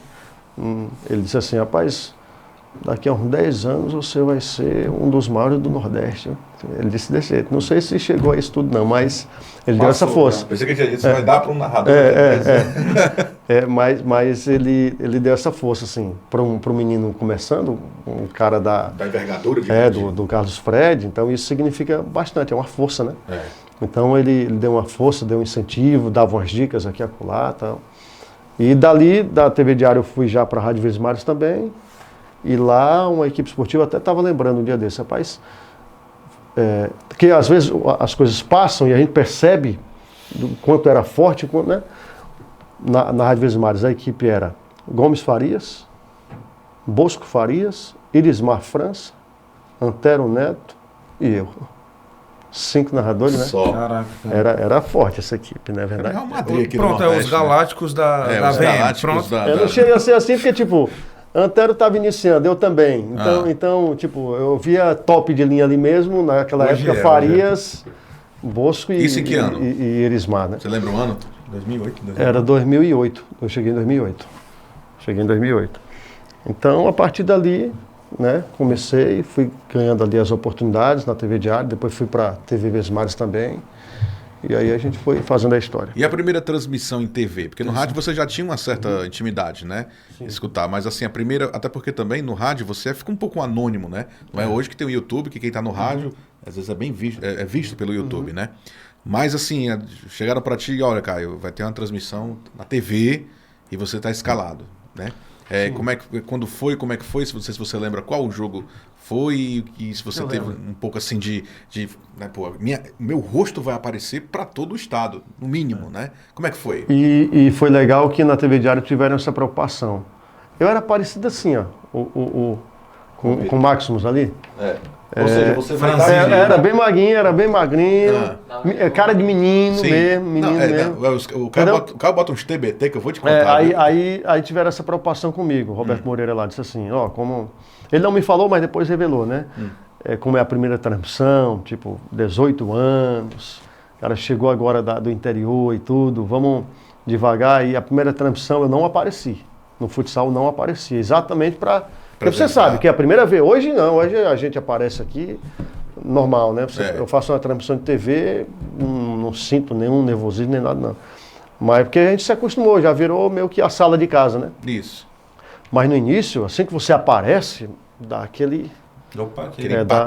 Ele disse assim, rapaz, daqui a uns 10 anos você vai ser um dos maiores do Nordeste. Ele disse desse jeito. Não sei se chegou a isso tudo não, mas ele deu essa força. Pensei que ele tinha dito, você vai dar para um narrador. Mas ele deu essa força, assim, para um menino começando, um cara da envergadura do Carlos Fred, então isso significa bastante, é uma força, né? Então ele deu uma força, deu um incentivo, dava umas dicas aqui e acolá e tal. E dali, da TV Diário, eu fui já para a Rádio Verdes Mares também. E lá, uma equipe esportiva, até estava lembrando um dia desse, rapaz, que às vezes as coisas passam e a gente percebe do quanto era forte, né? Na Rádio Verdes Mares, a equipe era Gomes Farias, Bosco Farias, Irismar França, Antero Neto e eu. 5 narradores, né? Só. Caraca. Era forte essa equipe, não é verdade? Pronto, os Galácticos da VM. Pronto. Eu não cheguei a ser assim porque, Antero estava iniciando, eu também. Então, eu via top de linha ali mesmo, naquela época, Farias, Bosco e Irismar, né? Você lembra o ano? 2008? Era 2008, eu cheguei em 2008. Então, a partir dali, né, comecei, fui ganhando ali as oportunidades na TV Diário, depois fui para a TV Verdes Mares também. E aí a gente foi fazendo a história. E a primeira transmissão em TV? Porque no rádio você já tinha uma certa intimidade, né? Sim. Escutar. Mas assim, a primeira... Até porque também no rádio você fica um pouco anônimo, né? Não é hoje que tem o YouTube, que quem está no rádio, às vezes é bem visto, é visto pelo YouTube, né? Mas assim, chegaram para ti, olha, Caio, vai ter uma transmissão na TV e você está escalado, né? Quando foi, como é que foi? Não sei se você lembra qual o jogo foi e se você teve um pouco assim né, meu rosto vai aparecer para todo o estado, no mínimo, né? Como é que foi? E foi legal que na TV Diário tiveram essa preocupação. Eu era parecido assim, ó, com o Maximus ali. Ou seja, você vai era bem magrinho, cara de menino mesmo. O cara bota uns TBT que eu vou te contar. Aí tiveram essa preocupação comigo. O Roberto Moreira lá disse assim, como... Ele não me falou, mas depois revelou, né? como é a primeira transmissão, tipo, 18 anos, o cara chegou agora do interior e tudo, vamos devagar. E a primeira transmissão eu não apareci, no futsal não apareci, exatamente para... Porque você sabe que é a primeira vez, hoje não, hoje a gente aparece aqui normal, né? Eu faço uma transmissão de TV, não sinto nenhum nervosismo, nem nada não. Mas porque a gente se acostumou, já virou meio que a sala de casa, né? Isso. Mas no início, assim que você aparece, dá aquele... Opa,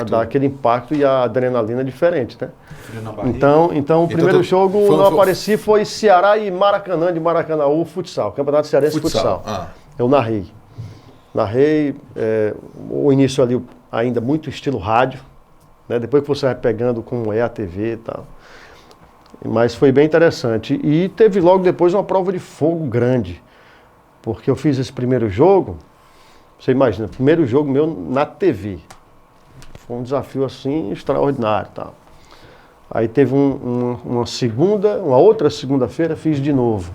dá aquele impacto e a adrenalina é diferente, né? Frio na barriga. Então o primeiro jogo não apareci, foi Ceará e Maracanã, de Maracanaú, futsal, Campeonato Cearense Futsal. Eu narrei. O início ali ainda muito estilo rádio, né? Depois que você vai pegando como é a TV e tal. Mas foi bem interessante. E teve logo depois uma prova de fogo grande, porque eu fiz esse primeiro jogo, você imagina, primeiro jogo meu na TV. Foi um desafio assim extraordinário, tal. Aí teve uma outra segunda-feira, fiz de novo.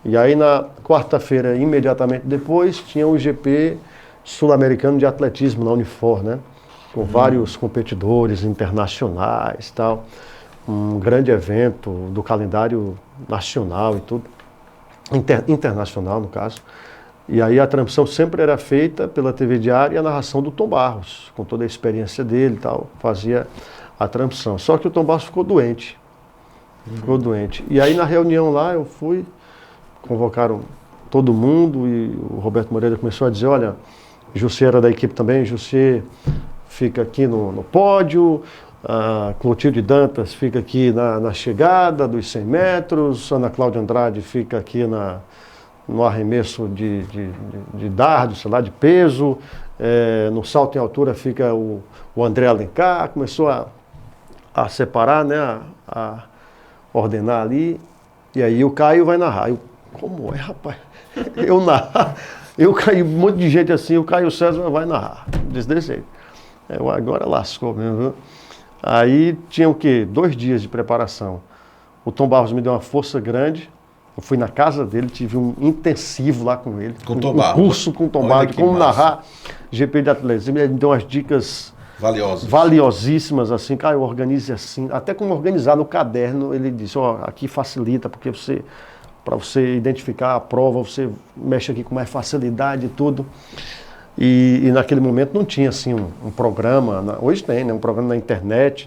E aí na quarta-feira, imediatamente depois, tinha o GP sul-americano de atletismo na Unifor, né? Com vários competidores internacionais, tal. Um grande evento do calendário nacional e tudo, internacional no caso. E aí a transmissão sempre era feita pela TV Diário e a narração do Tom Barros, com toda a experiência dele e tal, fazia a transmissão. Só que o Tom Barros ficou doente. E aí na reunião lá eu fui, convocaram todo mundo e o Roberto Moreira começou a dizer, olha, Jussê era da equipe também, Jussê fica aqui no pódio, a Clotilde Dantas fica aqui na chegada dos 100 metros, Ana Cláudia Andrade fica aqui no arremesso de dardo, sei lá, de peso, no salto em altura fica o André Alencar, começou a separar, né, a ordenar ali, e aí o Caio vai narrar. Como é, rapaz? Eu narrar, eu caí, um monte de gente assim, o Caio César vai narrar, desse jeito. Agora lascou mesmo, viu? Aí tinha o quê? 2 dias de preparação. O Tom Barros me deu uma força grande. Eu fui na casa dele, tive um intensivo lá com ele. Com o Tom Barros. Um curso com o Tom Barros, de como narrar GP de atletismo. Ele me deu umas dicas valiosíssimas, assim, cara, organize assim. Até como organizar no caderno, ele disse, aqui facilita, porque para você identificar a prova, você mexe aqui com mais facilidade e tudo. E naquele momento não tinha assim um programa, hoje tem, né, um programa na internet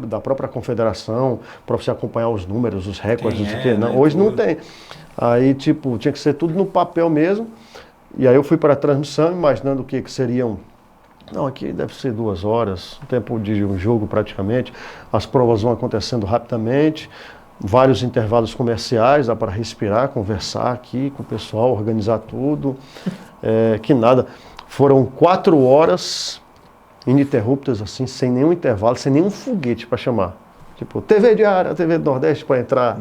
da própria confederação para você acompanhar os números, os recordes, não sei o quê. Não, hoje não tem. Aí tipo, tinha que ser tudo no papel mesmo. E aí eu fui para a transmissão imaginando o que seriam, não, aqui deve ser 2 horas, tempo de um jogo praticamente. As provas vão acontecendo rapidamente, vários intervalos comerciais, dá para respirar, conversar aqui com o pessoal, organizar tudo, que nada. Foram 4 horas ininterruptas, assim, sem nenhum intervalo, sem nenhum foguete para chamar. Tipo, TV Diária, TV do Nordeste para entrar,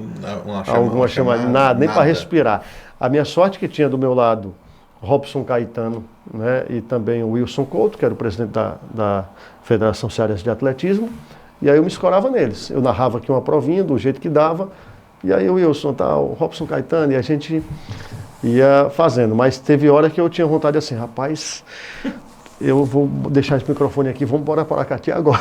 alguma chamada, nada, nem para respirar. A minha sorte que tinha do meu lado Robson Caetano, né, e também o Wilson Couto, que era o presidente da Federação Cearense de Atletismo, e aí eu me escorava neles. Eu narrava aqui uma provinha do jeito que dava, e aí o Wilson, o Robson Caetano, e a gente ia fazendo, mas teve hora que eu tinha vontade assim, rapaz, eu vou deixar esse microfone aqui, vamos embora para Aracati agora.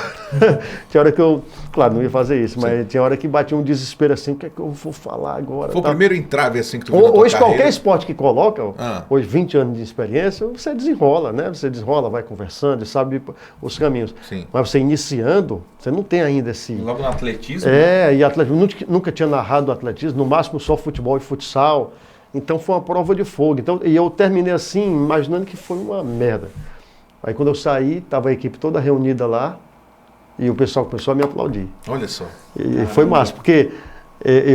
Tinha hora que eu, claro, não ia fazer isso, mas tinha hora que batia um desespero assim, o que é que eu vou falar agora? Foi o primeiro entrave assim que tu viu na tua Hoje carreira? qualquer esporte que coloca, hoje 20 anos de experiência, você desenrola, né? Você desenrola, vai conversando, sabe os caminhos. Sim. Mas você iniciando, você não tem ainda esse... Logo no atletismo? E atletismo, nunca tinha narrado atletismo, no máximo só futebol e futsal. Então foi uma prova de fogo. Então, e eu terminei assim, imaginando que foi uma merda. Aí quando eu saí, estava a equipe toda reunida lá e o pessoal começou a me aplaudir. Olha só. E foi massa, porque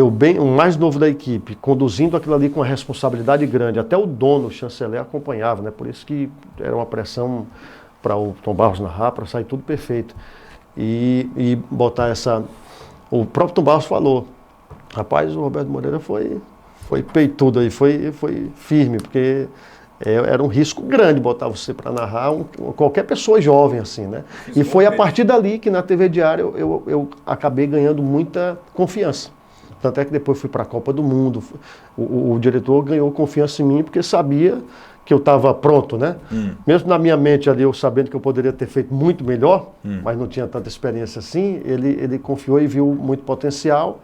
o mais novo da equipe, conduzindo aquilo ali com uma responsabilidade grande, até o dono, o chanceler, acompanhava, né? Por isso que era uma pressão para o Tom Barros narrar, para sair tudo perfeito. E botar essa... O próprio Tom Barros falou, rapaz, o Roberto Moreira foi peitudo aí, foi firme, porque era um risco grande botar você para narrar qualquer pessoa jovem assim, né? E foi a partir dali que na TV Diário eu acabei ganhando muita confiança. Tanto é que depois fui para a Copa do Mundo. O diretor ganhou confiança em mim porque sabia que eu estava pronto, né? Mesmo na minha mente ali, eu sabendo que eu poderia ter feito muito melhor, mas não tinha tanta experiência assim, ele confiou e viu muito potencial.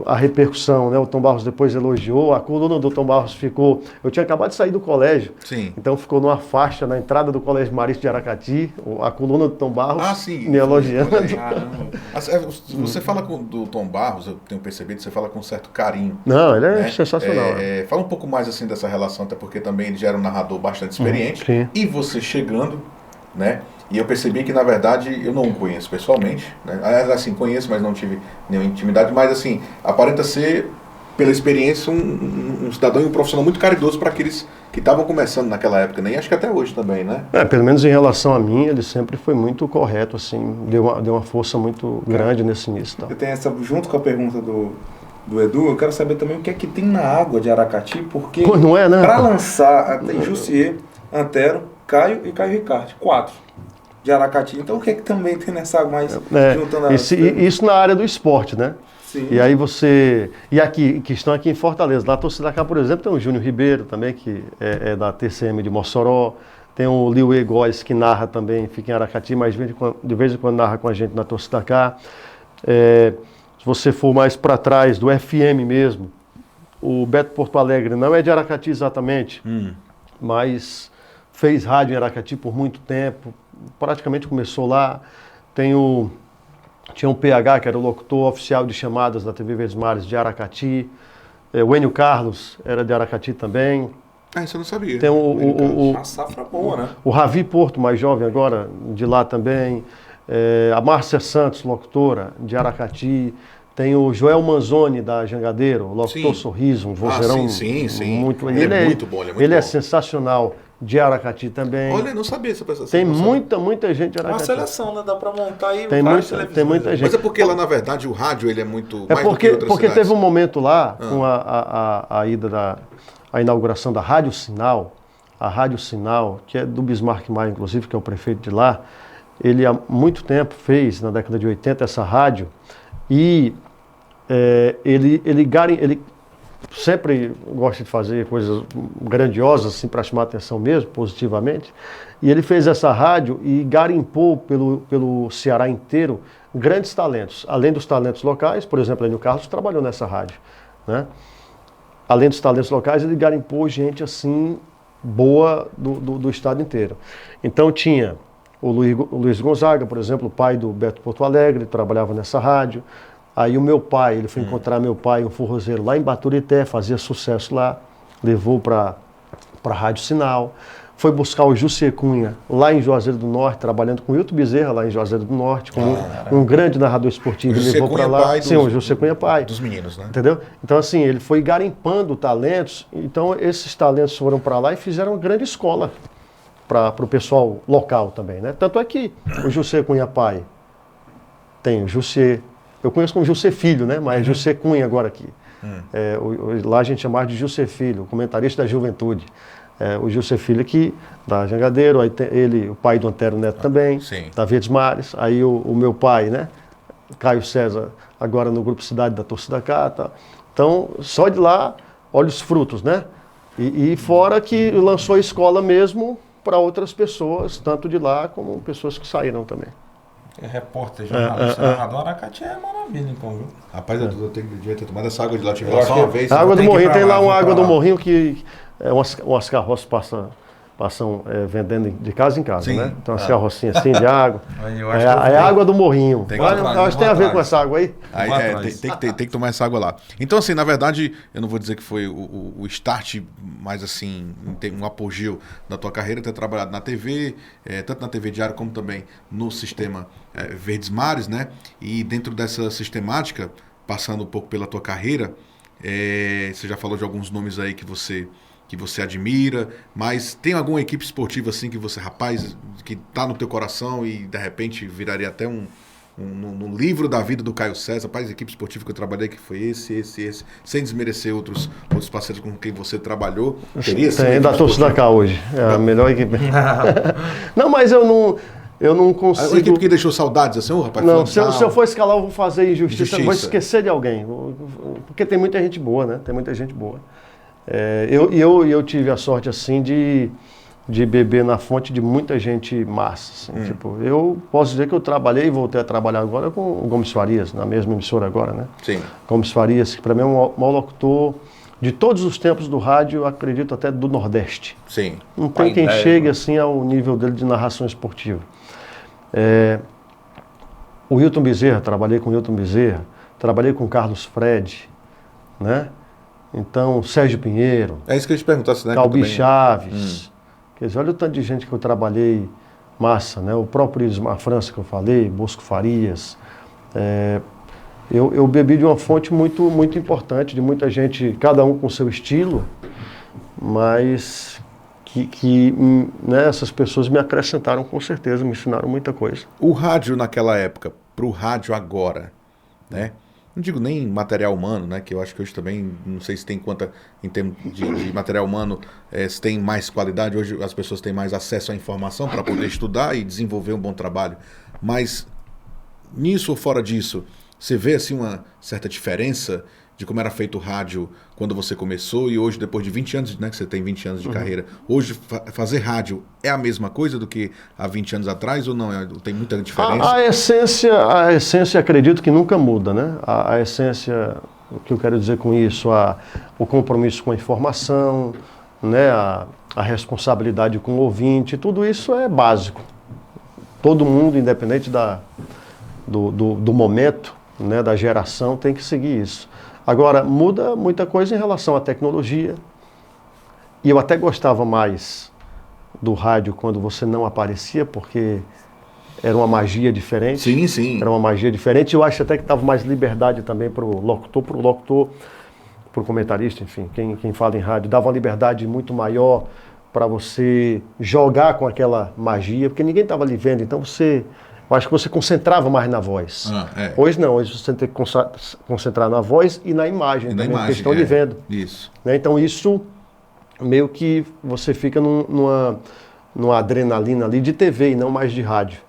A repercussão, né? O Tom Barros depois elogiou, a coluna do Tom Barros ficou... Eu tinha acabado de sair do colégio, Sim. então ficou numa faixa na entrada do Colégio Marista de Aracati, a coluna do Tom Barros Sim. me elogiando. Você fala do Tom Barros, eu tenho percebido, você fala com um certo carinho. Não, ele é né? sensacional. Fala um pouco mais assim dessa relação, até porque também ele já era um narrador bastante experiente. Sim. E você chegando, né? E eu percebi que, na verdade, eu não o conheço pessoalmente, né? Assim, conheço, mas não tive nenhuma intimidade. Mas, assim, aparenta ser, pela experiência, um cidadão e um profissional muito caridoso para aqueles que estavam começando naquela época, né? E acho que até hoje também, né? Pelo menos em relação a mim, ele sempre foi muito correto, assim. Deu uma força muito grande nesse início. Tá? Eu tenho essa, junto com a pergunta do Edu, eu quero saber também o que é que tem na água de Aracati, porque Pô, não é, né? para lançar, tem Jussier, Antero, Caio e Caio Ricardo, 4 de Aracati. Então o que é que também tem nessa água mais juntando a... Isso na área do esporte, né? Sim. E aí você... E aqui, que estão aqui em Fortaleza. Lá na torcida cá, por exemplo, tem o Júnior Ribeiro também, que é da TCM de Mossoró. Tem o Liuê Góes, que narra também, fica em Aracati, mas de vez em quando narra com a gente na torcida cá. Se você for mais para trás, do FM mesmo, o Beto Porto Alegre não é de Aracati exatamente, mas fez rádio em Aracati por muito tempo, praticamente começou lá. Tinha um PH, que era o locutor oficial de chamadas da TV Verdes Mares de Aracati. O Enio Carlos era de Aracati também. Isso eu não sabia. Tem Uma safra boa, né? o Ravi Porto, mais jovem agora, de lá também. A Márcia Santos, locutora, de Aracati. Tem o Joel Manzoni, da Jangadeiro, locutor Sorriso, um vozeirão sim. muito... Ele é muito bom, ele é sensacional, de Aracati também. Olha, eu não sabia essa pessoa. Tem muita gente de Uma Aracati. seleção, né? Dá pra montar aí Tem muita gente. Mas é porque lá, na verdade, o rádio ele é muito É mais do que outras porque cidades. teve um momento lá, com a ida a inauguração da Rádio Sinal, a Rádio Sinal, que é do Bismarck Maia, inclusive, que é o prefeito de lá, ele há muito tempo fez, na década de 80, essa rádio, e ele sempre gosta de fazer coisas grandiosas, assim, para chamar a atenção mesmo, positivamente, e ele fez essa rádio e garimpou pelo Ceará inteiro grandes talentos, além dos talentos locais. Por exemplo, Enio Carlos trabalhou nessa rádio, né? Além dos talentos locais, ele garimpou gente assim, boa do estado inteiro. Então tinha o Luiz Gonzaga, por exemplo, o pai do Beto Porto Alegre, trabalhava nessa rádio. Aí o meu pai, ele foi encontrar meu pai, um forrozeiro lá em Baturité, fazia sucesso lá, levou para a Rádio Sinal. Foi buscar o Jussier Cunha lá em Juazeiro do Norte, trabalhando com o Hilton Bezerra lá em Juazeiro do Norte, com um grande narrador esportivo. Ele levou para lá. Sim, o Jussier Cunha pai. Dos meninos, né? Entendeu? Então, assim, ele foi garimpando talentos. Então, esses talentos foram para lá e fizeram uma grande escola para o pessoal local também, né? Tanto é que o Jussier Cunha pai tem o Jussier. Eu conheço como Jussier Filho, né? Mas é Jussier Cunha agora aqui. Lá a gente chamava de Jussier Filho, comentarista da juventude. O Jussier Filho aqui, da Jangadeiro, aí tem ele, o pai do Antero Neto também, da Verdes Mares. Aí o meu pai, né? Caio César, agora no Grupo Cidade da Torcida Cá. Tá. Então, só de lá, olha os frutos, né? E fora que lançou a escola mesmo para outras pessoas, tanto de lá como pessoas que saíram também. Repórter, jornalista, narrador, Aracati é maravilha, então, viu? Rapaz, eu devia ter tomado essa água de lá, tive lá só uma vez. A água do Morrinho, tem lá uma água do lá. Morrinho que umas carroças passam vendendo de casa em casa, né? Então as carrocinhas assim de água. É a água do Morrinho. Tem que Eu acho que tem a ver com essa água aí. Tem que tomar essa água lá. Então, assim, na verdade, eu não vou dizer que foi o start, mas assim, um apogeu da tua carreira, ter trabalhado na TV, tanto na TV Diário como também no sistema Verdes Mares, né? E dentro dessa sistemática, passando um pouco pela tua carreira, você já falou de alguns nomes aí que você admira, mas tem alguma equipe esportiva assim que você, rapaz, que tá no teu coração e de repente viraria até um livro da vida do Caio César, rapaz, a equipe esportiva que eu trabalhei que foi esse, sem desmerecer outros parceiros com quem você trabalhou? Teria Tem da Torcida Cá hoje, é a melhor equipe. Não, mas eu eu não consigo... A equipe que deixou saudades, assim, rapaz... Não, se eu for escalar, eu vou fazer injustiça. Eu vou esquecer de alguém. Porque tem muita gente boa, né? Tem muita gente boa. Eu tive a sorte, assim, de beber na fonte de muita gente massa. Assim, tipo, eu posso dizer que eu trabalhei e voltei a trabalhar agora com o Gomes Farias, na mesma emissora agora, né? Sim. Gomes Farias, que para mim é o maior locutor de todos os tempos do rádio, acredito até do Nordeste. Sim. Não tem quem chegue assim ao nível dele de narração esportiva. O Wilton Bezerra, trabalhei com o Wilton Bezerra, trabalhei com o Carlos Fred, né? Então, Sérgio Pinheiro. É isso que eu ia te perguntar, né? Calbi Chaves. Quer dizer, olha o tanto de gente que eu trabalhei massa, né? O próprio Ismar França que eu falei, Bosco Farias. Eu bebi de uma fonte muito, muito importante, de muita gente, cada um com seu estilo, mas né, essas pessoas me acrescentaram com certeza, me ensinaram muita coisa. O rádio naquela época, pro rádio agora, né? Não digo nem material humano, né? Que eu acho que hoje também, não sei se tem quanta, em termos de material humano, se tem mais qualidade. Hoje as pessoas têm mais acesso à informação para poder estudar e desenvolver um bom trabalho. Mas nisso ou fora disso, você vê assim uma certa diferença de como era feito o rádio quando você começou e hoje, depois de 20 anos, né, que você tem 20 anos de carreira, hoje fazer rádio é a mesma coisa do que há 20 anos atrás ou não? Tem muita diferença? A essência acredito que nunca muda, né? A essência, o que eu quero dizer com isso, o compromisso com a informação, né, a responsabilidade com o ouvinte, tudo isso é básico. Todo mundo, independente do momento, né, da geração, tem que seguir isso. Agora, muda muita coisa em relação à tecnologia. E eu até gostava mais do rádio quando você não aparecia, porque era uma magia diferente. Sim, sim. Era uma magia diferente. Eu acho até que dava mais liberdade também para o locutor, para o comentarista, enfim, quem fala em rádio, dava uma liberdade muito maior para você jogar com aquela magia, porque ninguém estava lhe vendo, então eu acho que você concentrava mais na voz. Hoje não, hoje você tem que concentrar na voz e na imagem, também, porque estão lhe vendo. Isso. Né? Então isso meio que você fica numa adrenalina ali de TV e não mais de rádio.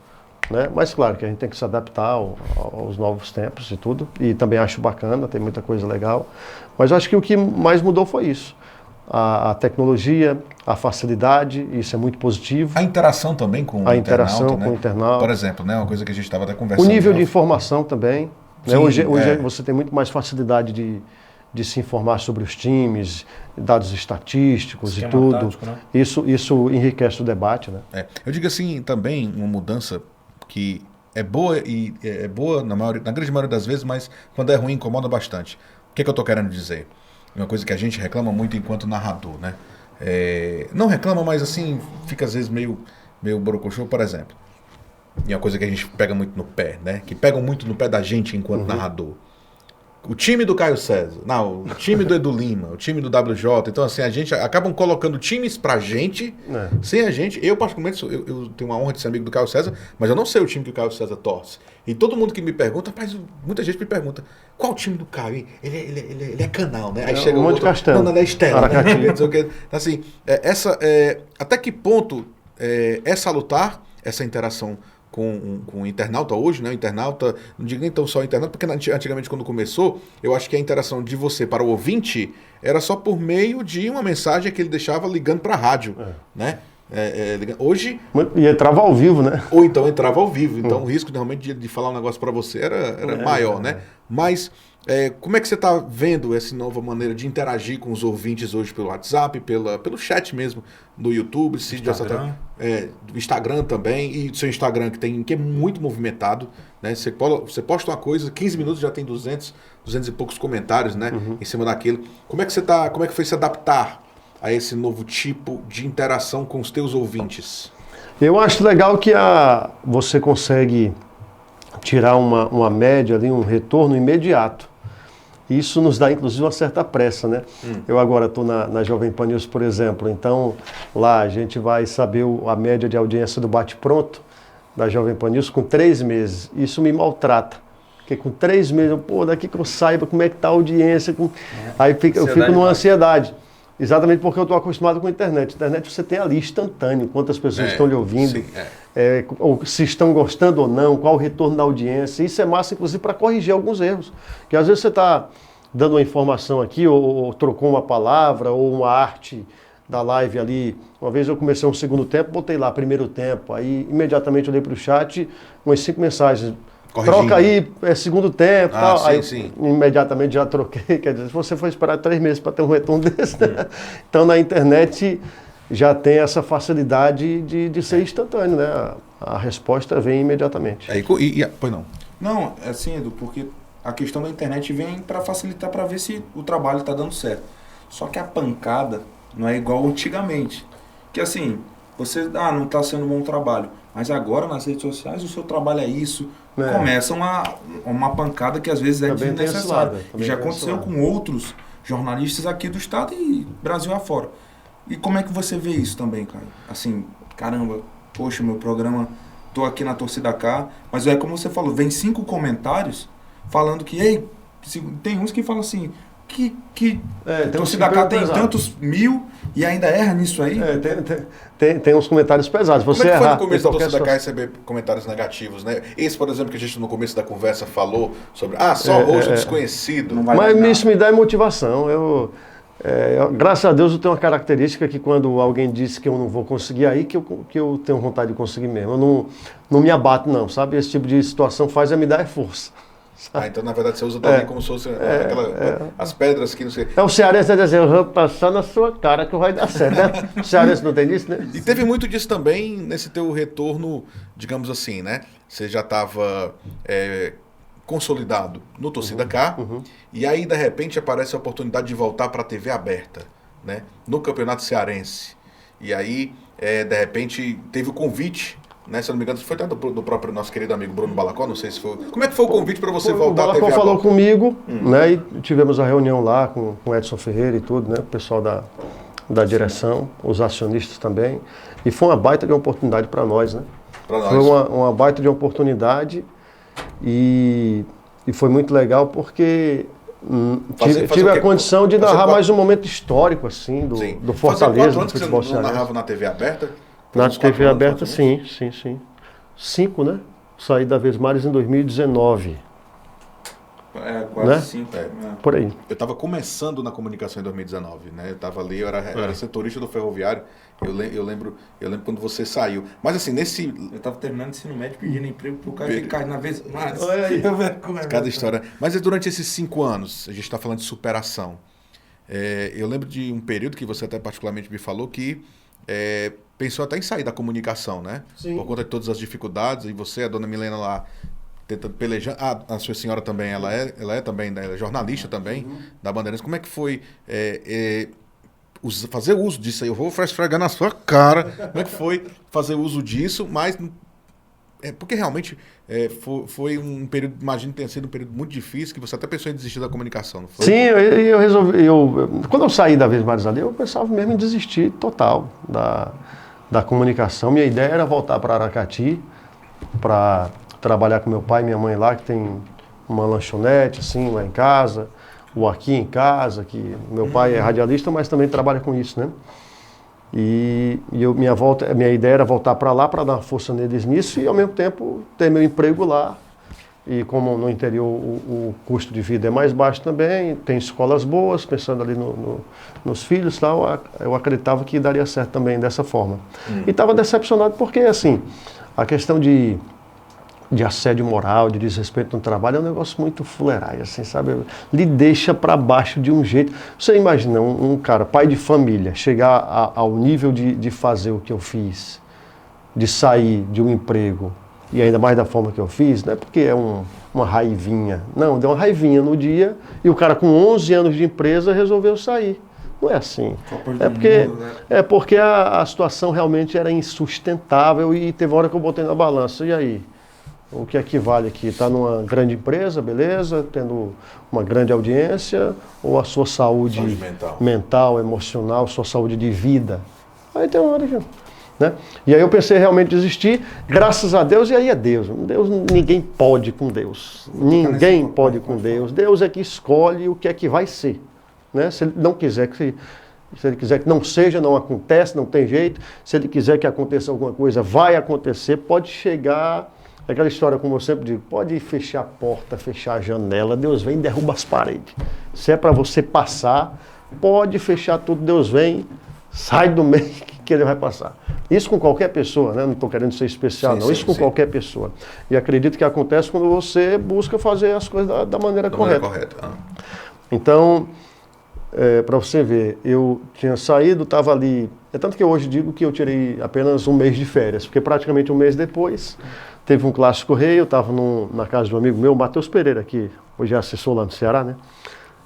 Né? Mas claro que a gente tem que se adaptar aos novos tempos e tudo, e também acho bacana, tem muita coisa legal. Mas eu acho que o que mais mudou foi isso. A tecnologia, a facilidade, isso é muito positivo. A interação também com o interação né? com o internauta. Por exemplo, né? Uma coisa que a gente estava até conversando. O nível de informação também. Sim, né? Hoje você tem muito mais facilidade de se informar sobre os times, dados estatísticos e tudo. Tático, né? Isso enriquece o debate. Né? Eu digo assim, também uma mudança que é boa e é boa na grande maioria das vezes, mas quando é ruim incomoda bastante. O que eu estou querendo dizer? Uma coisa que a gente reclama muito enquanto narrador, né? Não reclama, mas assim, fica às vezes meio borocochô, por exemplo. E é uma coisa que a gente pega muito no pé, né? Que pegam muito no pé da gente enquanto narrador. O time do Caio César, não, o time do Edu Lima, o time do WJ. Então, assim, a gente acabam colocando times pra gente, sem a gente. Eu, particularmente, eu tenho uma honra de ser amigo do Caio César, mas eu não sei o time que o Caio César torce. E todo mundo que me pergunta, rapaz, muita gente me pergunta, qual o time do Caio, hein? Ele é canal, né? Aí chega um o monte outro, de Castelo. não, é Estela, né? Assim, até que ponto é salutar essa interação com o internauta hoje, né? O internauta, não digo nem tão só o internauta, porque antigamente quando começou, eu acho que a interação de você para o ouvinte era só por meio de uma mensagem que ele deixava ligando para a rádio, né? Hoje... E entrava ao vivo, né? Ou então entrava ao vivo, então o risco realmente de falar um negócio para você era maior, né? Mas como é que você está vendo essa nova maneira de interagir com os ouvintes hoje pelo WhatsApp, pelo chat mesmo, do YouTube, do Instagram também, e do seu Instagram que é muito movimentado, né? Você posta uma coisa, 15 minutos já tem 200 e poucos comentários, né? Em cima daquilo. Como é que foi se adaptar a esse novo tipo de interação com os teus ouvintes? Eu acho legal que você consegue tirar uma média ali, um retorno imediato. Isso nos dá, inclusive, uma certa pressa, né? Eu agora estou na Jovem Pan News, por exemplo, então lá a gente vai saber a média de audiência do Bate-Pronto da Jovem Pan News com 3 meses. Isso me maltrata, porque com 3 meses, daqui que eu saiba como é que está a audiência, aí eu fico numa ansiedade. Exatamente porque eu estou acostumado com a internet. Internet você tem ali instantâneo, quantas pessoas estão lhe ouvindo, sim, ou se estão gostando ou não, qual o retorno da audiência. Isso é massa, inclusive, para corrigir alguns erros. Porque às vezes você está dando uma informação aqui, ou trocou uma palavra, ou uma arte da live ali. Uma vez eu comecei um segundo tempo, botei lá primeiro tempo, aí imediatamente eu dei para o chat umas 5 mensagens. Corrigindo. Troca aí, é segundo tempo, tal. Sim, Aí sim. imediatamente já troquei. Quer dizer, você foi esperar 3 meses para ter um retorno desse, né? Então na internet já tem essa facilidade de ser instantâneo, né? A resposta vem imediatamente. Pois não. Não, é assim, Edu, porque a questão da internet vem para facilitar, para ver se o trabalho está dando certo. Só que a pancada não é igual antigamente. Que assim, você não está sendo um bom trabalho, mas agora nas redes sociais o seu trabalho é isso. Começa uma pancada que às vezes é desnecessária. Já aconteceu com outros jornalistas aqui do estado e Brasil afora. E como é que você vê isso também, Caio? Assim, caramba, poxa, meu programa, tô aqui na Torcida K, mas é como você falou, vem 5 comentários falando que, ei, tem uns que falam assim, que Torcida K tem tantos mil e ainda erra nisso aí? Tem uns comentários pesados. Você Como é que foi errar, no começo da qualquer Torcida K situação. receber comentários negativos, né? Esse, por exemplo, que a gente no começo da conversa falou sobre, só rosto desconhecido. Não vai Mas dar isso me dá motivação. Graças a Deus eu tenho uma característica que quando alguém diz que eu não vou conseguir, aí que eu tenho vontade de conseguir mesmo. Eu não me abato não, sabe? Esse tipo de situação me dar força. Então na verdade você usa também como se fosse as pedras que não sei. O cearense dizer, eu vou passar na sua cara que vai dar certo, né? O cearense não tem isso, né? E teve muito disso também nesse teu retorno, digamos assim, né? Você já estava consolidado no Torcida K, e aí de repente aparece a oportunidade de voltar para a TV aberta, né? No Campeonato Cearense. E aí, de repente, teve o convite, né? Se eu não me engano, foi até do próprio nosso querido amigo Bruno Balacó, não sei se foi. Como é que foi o convite para você voltar à TV aberta? O Balacó falou comigo, né? E tivemos a reunião lá com o Edson Ferreira e tudo, né? O pessoal da direção, os acionistas também. E foi uma baita de oportunidade para nós, né? Foi uma baita de oportunidade e foi muito legal porque tive a condição de narrar mais um momento histórico assim do Fortaleza, do futebol cearense. Você não narrava na TV aberta? Na TV aberta, sim. 5, né? Saí da Vesmares em 2019. Quase né? 5. Por aí. Eu estava começando na comunicação em 2019, né? Eu estava ali, eu era setorista do ferroviário. Eu lembro quando você saiu. Mas assim, eu estava terminando o ensino médio pedindo emprego pro cara que cai na vez. Cada história. Mas durante esses 5 anos, a gente está falando de superação. Eu lembro de um período que você até particularmente me falou que pensou até em sair da comunicação, né? Sim. Por conta de todas as dificuldades. E você, a dona Milena lá, tentando pelejar. A sua senhora também, ela é também, né? Ela é jornalista também, da Bandeirantes. Como é que foi fazer uso disso aí? Eu vou esfregar na sua cara. Como é que foi fazer uso disso? Mas porque realmente foi um período, imagino que tenha sido um período muito difícil, que você até pensou em desistir da comunicação, não foi? Sim, eu resolvi. Quando eu saí da Vesmares ali, eu pensava mesmo em desistir total da comunicação. Minha ideia era voltar para Aracati, para trabalhar com meu pai e minha mãe lá, que tem uma lanchonete, assim, lá em casa, ou aqui em casa, que meu pai é radialista, mas também trabalha com isso, né? E minha ideia era voltar para lá para dar uma força neles nisso e, ao mesmo tempo, ter meu emprego lá. E como no interior o custo de vida é mais baixo também, tem escolas boas, pensando ali nos filhos e tal, eu acreditava que daria certo também dessa forma. E estava decepcionado porque, assim, a questão de assédio moral, de desrespeito no trabalho é um negócio muito fuleiragem, assim, sabe? Lhe deixa para baixo de um jeito. Você imagina um cara, pai de família, chegar ao nível de fazer o que eu fiz, de sair de um emprego, e ainda mais da forma que eu fiz, não é porque é uma raivinha. Não, deu uma raivinha no dia e o cara com 11 anos de empresa resolveu sair. Não é assim. Porque a situação realmente era insustentável e teve uma hora que eu botei na balança. E aí? O que equivale aqui? Está numa grande empresa, beleza, tendo uma grande audiência, ou a sua saúde mental, emocional, sua saúde de vida? Aí tem uma hora que... Né? E aí eu pensei realmente desistir, graças a Deus, e aí é Deus. Ninguém pode com Deus. Ninguém pode com Deus. Deus é que escolhe o que é que vai ser. Né? Se ele não quiser que Se ele quiser que não seja, não acontece, não tem jeito. Se ele quiser que aconteça alguma coisa, vai acontecer. Pode chegar, aquela história como eu sempre digo, pode fechar a porta, fechar a janela, Deus vem e derruba as paredes. Se é para você passar, pode fechar tudo, Deus vem, sai do meio que ele vai passar. Isso com qualquer pessoa, né? Não estou querendo ser especial, não. Isso com qualquer pessoa. E acredito que acontece quando você busca fazer as coisas da maneira correta. Então, para você ver, eu tinha saído, estava ali. É tanto que eu hoje digo que eu tirei apenas um mês de férias, porque praticamente um mês depois teve um Clássico Rei, eu estava na casa de um amigo meu, Matheus Pereira, que hoje é assessor lá no Ceará, né?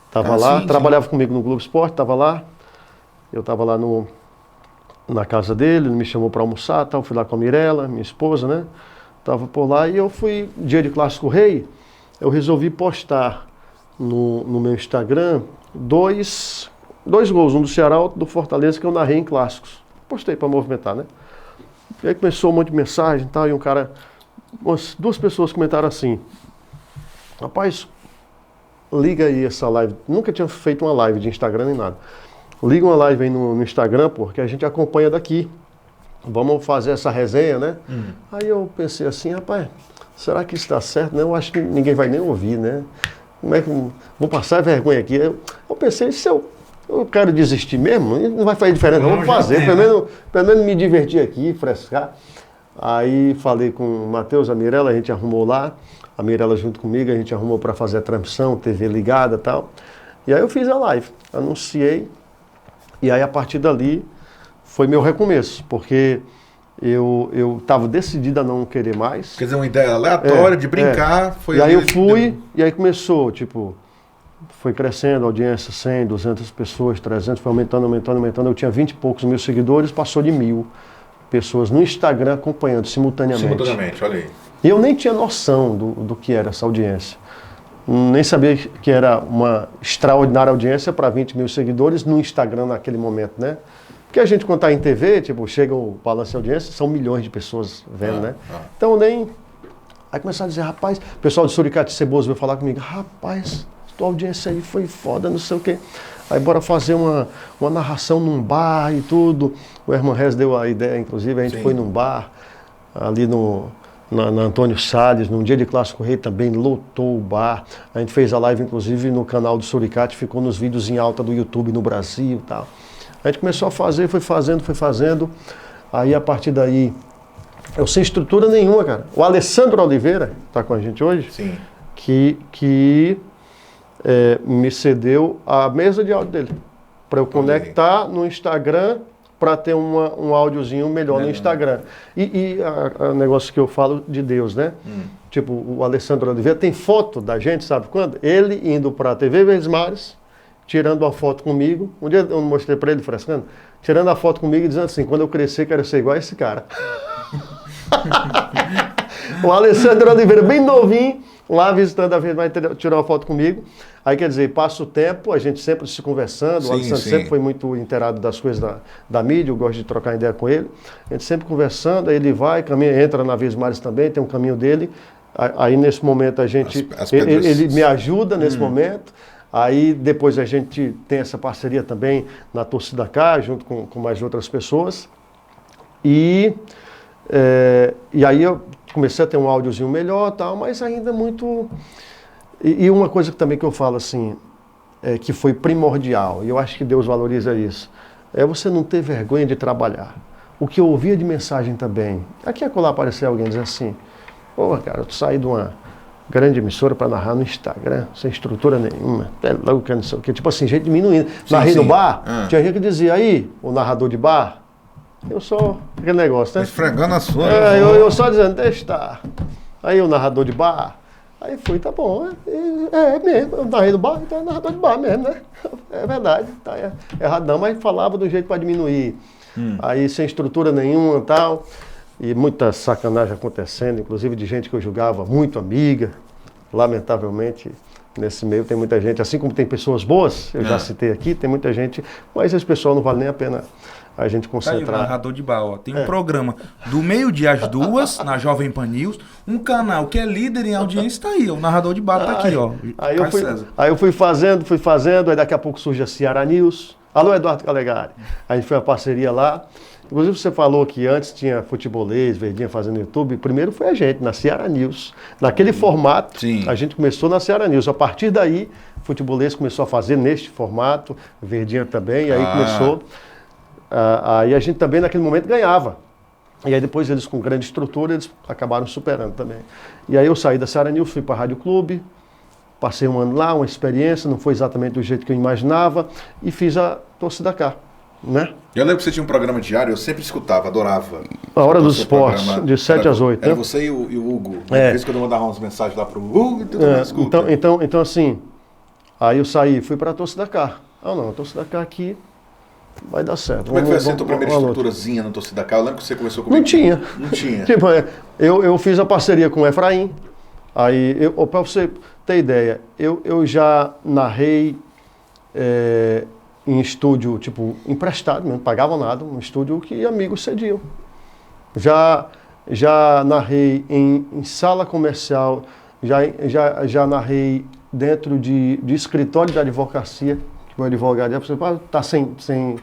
Estava lá, trabalhava comigo no Globo Esporte, estava lá. Eu estava lá na casa dele, ele me chamou para almoçar, tal, fui lá com a Mirella, minha esposa, né? Estava por lá e eu fui, dia de Clássico Rei, eu resolvi postar no meu Instagram dois gols, um do Ceará, outro do Fortaleza, que eu narrei em clássicos. Postei para movimentar, né? E aí começou um monte de mensagem e tal, e um cara, duas pessoas comentaram assim: rapaz, liga aí essa live. Nunca tinha feito uma live de Instagram nem nada. Liga uma live aí no Instagram, porque a gente acompanha daqui. Vamos fazer essa resenha, né? Aí eu pensei assim, rapaz, será que isso dá certo? Né? Eu acho que ninguém vai nem ouvir, né? Como é que vou passar vergonha aqui? Eu pensei, se eu quero desistir mesmo, não vai fazer diferença, não, vamos fazer, pelo menos me divertir aqui, frescar. Aí falei com o Matheus, a Mirella, a gente arrumou lá, a Mirella junto comigo, a gente arrumou para fazer a transmissão, TV ligada e tal. E aí eu fiz a live, anunciei, e aí a partir dali foi meu recomeço, porque eu estava decidido a não querer mais. Quer dizer, uma ideia aleatória de brincar. Foi e aí eu fui, e aí começou, tipo, foi crescendo a audiência, 100, 200 pessoas, 300, foi aumentando. Eu tinha 20 e poucos mil seguidores, passou de 1.000 pessoas no Instagram acompanhando simultaneamente. Olha aí. E eu nem tinha noção do que era essa audiência. Nem sabia que era uma extraordinária audiência para 20 mil seguidores no Instagram naquele momento, né? Porque a gente, quando está em TV, tipo, chega o balanço de audiência, são milhões de pessoas vendo, né? Então nem... Aí começaram a dizer, rapaz, o pessoal de Suricate e Ceboso veio falar comigo, rapaz, tua audiência aí foi foda, não sei o quê. Aí bora fazer uma narração num bar e tudo. O Herman Rez deu a ideia, inclusive, a gente foi num bar, ali na Antônio Salles, num dia de Clássico Rei também, lotou o bar. A gente fez a live, inclusive, no canal do Suricate, ficou nos vídeos em alta do YouTube no Brasil e tal. A gente começou a fazer, foi fazendo. Aí, a partir daí, eu sem estrutura nenhuma, cara. O Alessandro Oliveira, que está com a gente hoje, que me cedeu a mesa de áudio dele, para eu conectar no Instagram, para ter um áudiozinho melhor no Instagram. E o negócio que eu falo de Deus, né? Tipo, o Alessandro Oliveira tem foto da gente, sabe quando? Ele indo para a TV Verdes Mares, tirando uma foto comigo. Um dia eu mostrei para ele, frescando, tirando a foto comigo e dizendo assim, quando eu crescer quero ser igual a esse cara. O Alessandro Oliveira, bem novinho, lá visitando a Verdes Mares, tirou uma foto comigo. Aí, quer dizer, passa o tempo, a gente sempre se conversando, o Alessandro sempre foi muito inteirado das coisas da mídia, eu gosto de trocar ideia com ele. A gente sempre conversando, aí ele vai, caminha, entra na Verdes Mares também, tem um caminho dele. Aí, nesse momento, a gente... ele me ajuda nesse momento. Aí, depois a gente tem essa parceria também na Torcida K, junto com mais outras pessoas. E aí eu comecei a ter um áudiozinho melhor, tal, mas ainda muito... E uma coisa também que eu falo assim, que foi primordial, e eu acho que Deus valoriza isso, é você não ter vergonha de trabalhar. O que eu ouvia de mensagem também, aqui e acolá aparecer alguém dizer assim, pô, cara, eu saí de uma grande emissora para narrar no Instagram, sem estrutura nenhuma, é louco, não sei o quê, tipo assim, gente diminuindo. Narrei no bar, tinha gente que dizia, aí, o narrador de bar, eu sou aquele negócio, né? Esfregando a sua. Eu só dizendo, deixa estar. Aí o narrador de bar, aí fui, tá bom, mesmo, eu narrei no bar, então é narrador de bar mesmo, né? É verdade, tá errado não, mas falava do jeito para diminuir. Aí sem estrutura nenhuma e tal, e muita sacanagem acontecendo, inclusive de gente que eu julgava muito amiga, lamentavelmente. Nesse meio tem muita gente, assim como tem pessoas boas, eu já citei aqui, tem muita gente, mas esse pessoal não vale nem a pena a gente concentrar. Tá aí o narrador de bar, ó. Tem um programa do meio-dia às 2, na Jovem Pan News, um canal que é líder em audiência, tá aí, o narrador de bar tá aqui, ó. Aí eu fui fazendo, aí daqui a pouco surge a Ceará News, Alô, Eduardo Calegari. A gente fez uma parceria lá. Inclusive, você falou que antes tinha futebolês, Verdinha fazendo YouTube. Primeiro foi a gente, na Ceará News. Naquele formato, Sim. a gente começou na Ceará News. A partir daí, futebolês começou a fazer neste formato, Verdinha também, e aí começou. Aí a gente também, naquele momento, ganhava. E aí depois eles, com grande estrutura, eles acabaram superando também. E aí eu saí da Ceará News, fui para a Rádio Clube, passei um ano lá, uma experiência, não foi exatamente do jeito que eu imaginava, e fiz a Torcida Cá, né? Eu lembro que você tinha um programa diário, eu sempre escutava, adorava. A Hora dos Seu Esportes, programa. de 7 às 8. Era né? você e o Hugo. É. Por isso que eu mandava umas mensagens lá pro Hugo e tudo mais. Escuta. Então assim, aí eu saí, fui para a Torcida Cá. Ah não, a Torcida Cá aqui vai dar certo. Como é que foi assim a tua primeira vamos à luta. estruturazinha na Torcida Cá? Eu lembro que você começou comigo. Não tinha. Não tinha. Tipo, eu fiz a parceria com o Efraim. Aí, para você ter ideia, eu já narrei em estúdio, tipo, emprestado, não pagavam nada, um estúdio que amigos cediam. Já narrei em sala comercial, já narrei dentro de escritório de advocacia, que o advogado ia tá sem.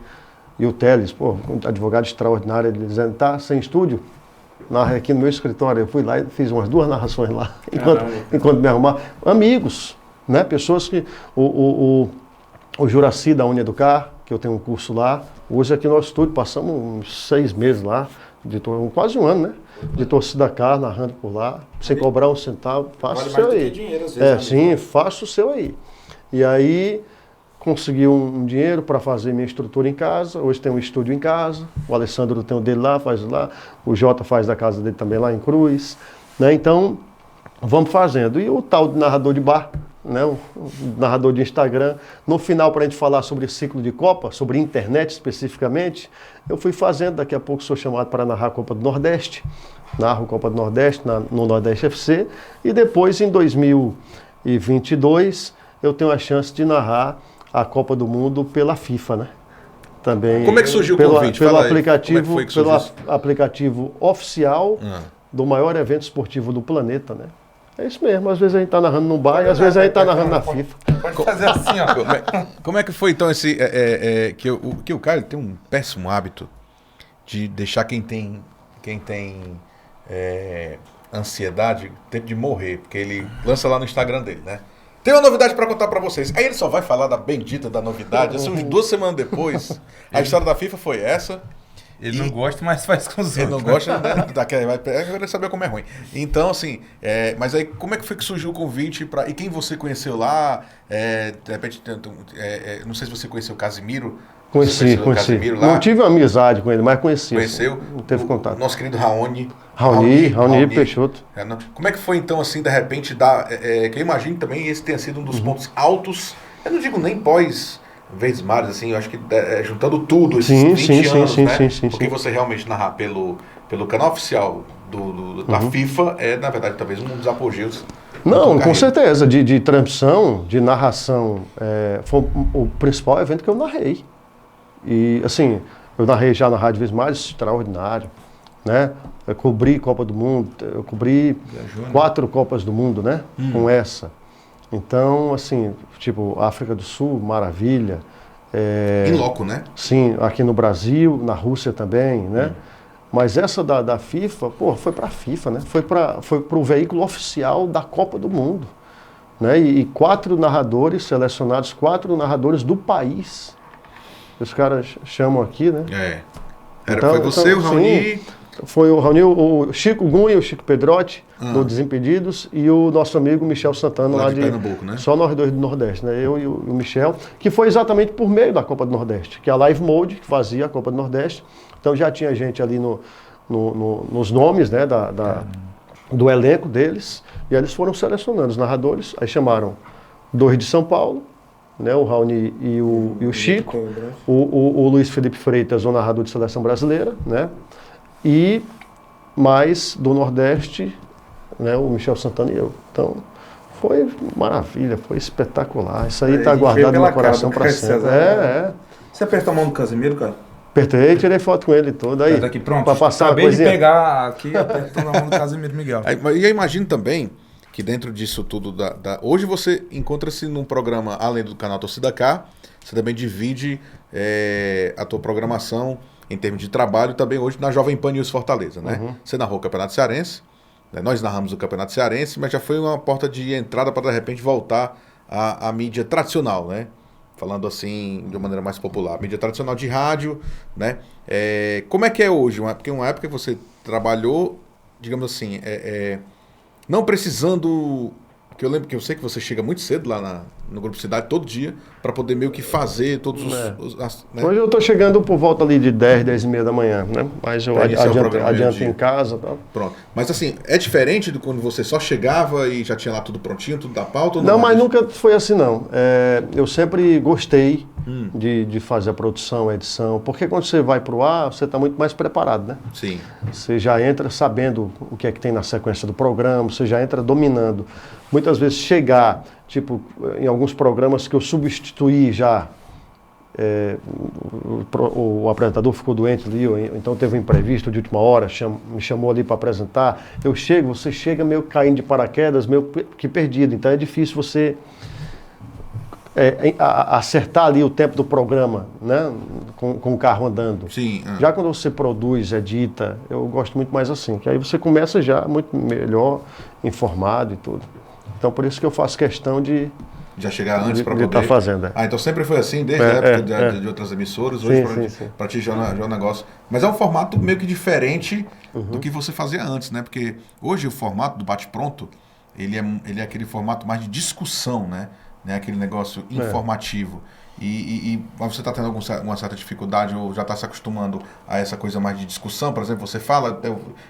E o Teles, pô, um advogado extraordinário, ele dizendo, tá sem estúdio? Narrei aqui no meu escritório. Eu fui lá e fiz umas 2 narrações lá, enquanto me arrumava. Amigos, né? Pessoas que. O Juraci da Uneducar, que eu tenho um curso lá. Hoje aqui no nosso estúdio, passamos uns 6 meses lá, quase um ano, né? De Torcida Cá, narrando por lá, sem cobrar um centavo. Faça o seu aí. Dinheiro, às vezes, Sim, faça o seu aí. E aí consegui um dinheiro para fazer minha estrutura em casa. Hoje tem um estúdio em casa. O Alessandro tem o dele lá, faz lá. O Jota faz da casa dele também lá em Cruz. Né? Então, vamos fazendo. E o tal de narrador de bar, né? O narrador de Instagram. No final, para a gente falar sobre ciclo de Copa, sobre internet especificamente, eu fui fazendo. Daqui a pouco sou chamado para narrar a Copa do Nordeste. Narro a Copa do Nordeste no Nordeste FC. E depois, em 2022, eu tenho a chance de narrar a Copa do Mundo pela FIFA, né? Também. Como é que surgiu o convite? Pelo Fala aí. aplicativo, Como é que foi que surgiu? aplicativo oficial do maior evento esportivo do planeta, né? É isso mesmo, às vezes a gente tá narrando no bar e às vezes a gente tá narrando na FIFA. Pode fazer assim, ó. Como é que foi então esse. Que o cara tem um péssimo hábito de deixar quem tem ansiedade de morrer, porque ele lança lá no Instagram dele, né? Tem uma novidade pra contar pra vocês. Aí ele só vai falar da bendita da novidade. Assim, uns 2 semanas depois, a história da FIFA foi essa. Ele não gosta, mas faz com os Ele não outros. gosta, né? Vai querer saber como é ruim. Então, assim, mas aí como é que foi que surgiu o convite pra. E quem você conheceu lá? De repente, não sei se você conheceu o Casimiro. Você Conheci. conheceu o Casimiro lá? Não tive uma amizade com ele, mas conheci. Conheceu? Não teve contato. Nosso querido Raoni Peixoto. Como é que foi então, assim, de repente, que eu imagino também esse tenha sido um dos pontos altos, eu não digo nem pós Verdes-Mares, assim, eu acho que juntando tudo, esses 20 anos, né? Porque você realmente narrar pelo canal oficial da FIFA na verdade, talvez um dos apogeus. Não, com certeza, de transmissão, de narração, foi o principal evento que eu narrei. E, assim, eu narrei já na Rádio Verdes-Mares, extraordinário, né? Eu cobri Copa do Mundo, eu cobri 4 Copas do Mundo, né? Com essa. Então, assim, tipo, África do Sul, maravilha. Em loco, né? Sim, aqui no Brasil, na Rússia também, né? Mas essa da FIFA, pô, foi para a FIFA, né? Foi para o veículo oficial da Copa do Mundo, né? E 4 narradores selecionados, 4 narradores do país. Os caras chamam aqui, né? Foi você, o Raoni. Foi o Raoni, o Chico Gunha, o Chico Pedrotti, do Desimpedidos, e o nosso amigo Michel Santana, lá de Pernambuco, né? Só nós dois do Nordeste, né? Eu e o Michel, que foi exatamente por meio da Copa do Nordeste, que é a Live Mode, que fazia a Copa do Nordeste. Então já tinha gente ali nos nomes, né? Do elenco deles, e eles foram selecionando os narradores, aí chamaram 2 de São Paulo, né, o Raoni e o Chico, o Luiz Felipe Freitas, o narrador de seleção brasileira, né, e mais do Nordeste, né, o Michel Santana e eu. Então, foi maravilha, foi espetacular. Isso aí está guardado no meu coração para sempre. Você apertou a mão do Casimiro, cara? Apertei, tirei foto com ele todo aí. Daqui, pronto. Para passar Acabei uma coisinha. de pegar aqui, apertando a mão do Casimiro Miguel. E eu imagino também que dentro disso tudo, hoje você encontra-se num programa, além do canal Torcida K, você também divide a tua programação em termos de trabalho também hoje na Jovem Pan News Fortaleza, né? Você narrou o Campeonato Cearense, né? Nós narramos o Campeonato Cearense, mas já foi uma porta de entrada para, de repente, voltar à mídia tradicional, né? Falando assim, de uma maneira mais popular. Mídia tradicional de rádio, né? Como é que é hoje? Porque uma época que você trabalhou, digamos assim, não precisando... Porque eu sei que você chega muito cedo lá no Grupo Cidade, todo dia, para poder meio que fazer todos né? Hoje eu estou chegando por volta ali de 10, 10 e meia da manhã, né? Mas eu adianto em casa. Tá? Pronto. Mas assim, é diferente do quando você só chegava e já tinha lá tudo prontinho, tudo da pauta? Ou não, mas nunca foi assim, não. Eu sempre gostei de fazer a produção, a edição, porque quando você vai para o ar, você está muito mais preparado, né? Sim. Você já entra sabendo o que é que tem na sequência do programa, você já entra dominando. Muitas vezes chegar, tipo, em alguns programas que eu substituí já, o apresentador ficou doente ali, então teve um imprevisto de última hora, me chamou ali para apresentar. Você chega meio caindo de paraquedas, meio que perdido. Então é difícil você acertar ali o tempo do programa, né? Com o carro andando. Sim. Já quando você produz, edita, eu gosto muito mais assim, que aí você começa já muito melhor, informado e tudo. Então por isso que eu faço questão de já chegar antes para poder estar fazendo. Então sempre foi assim, desde a época de outras emissoras, hoje para ti já é um negócio. Mas é um formato meio que diferente do que você fazia antes, né? Porque hoje o formato do bate-pronto, ele é aquele formato mais de discussão, né? Aquele negócio informativo. Mas você está tendo alguma certa dificuldade ou já está se acostumando a essa coisa mais de discussão? Por exemplo, você fala,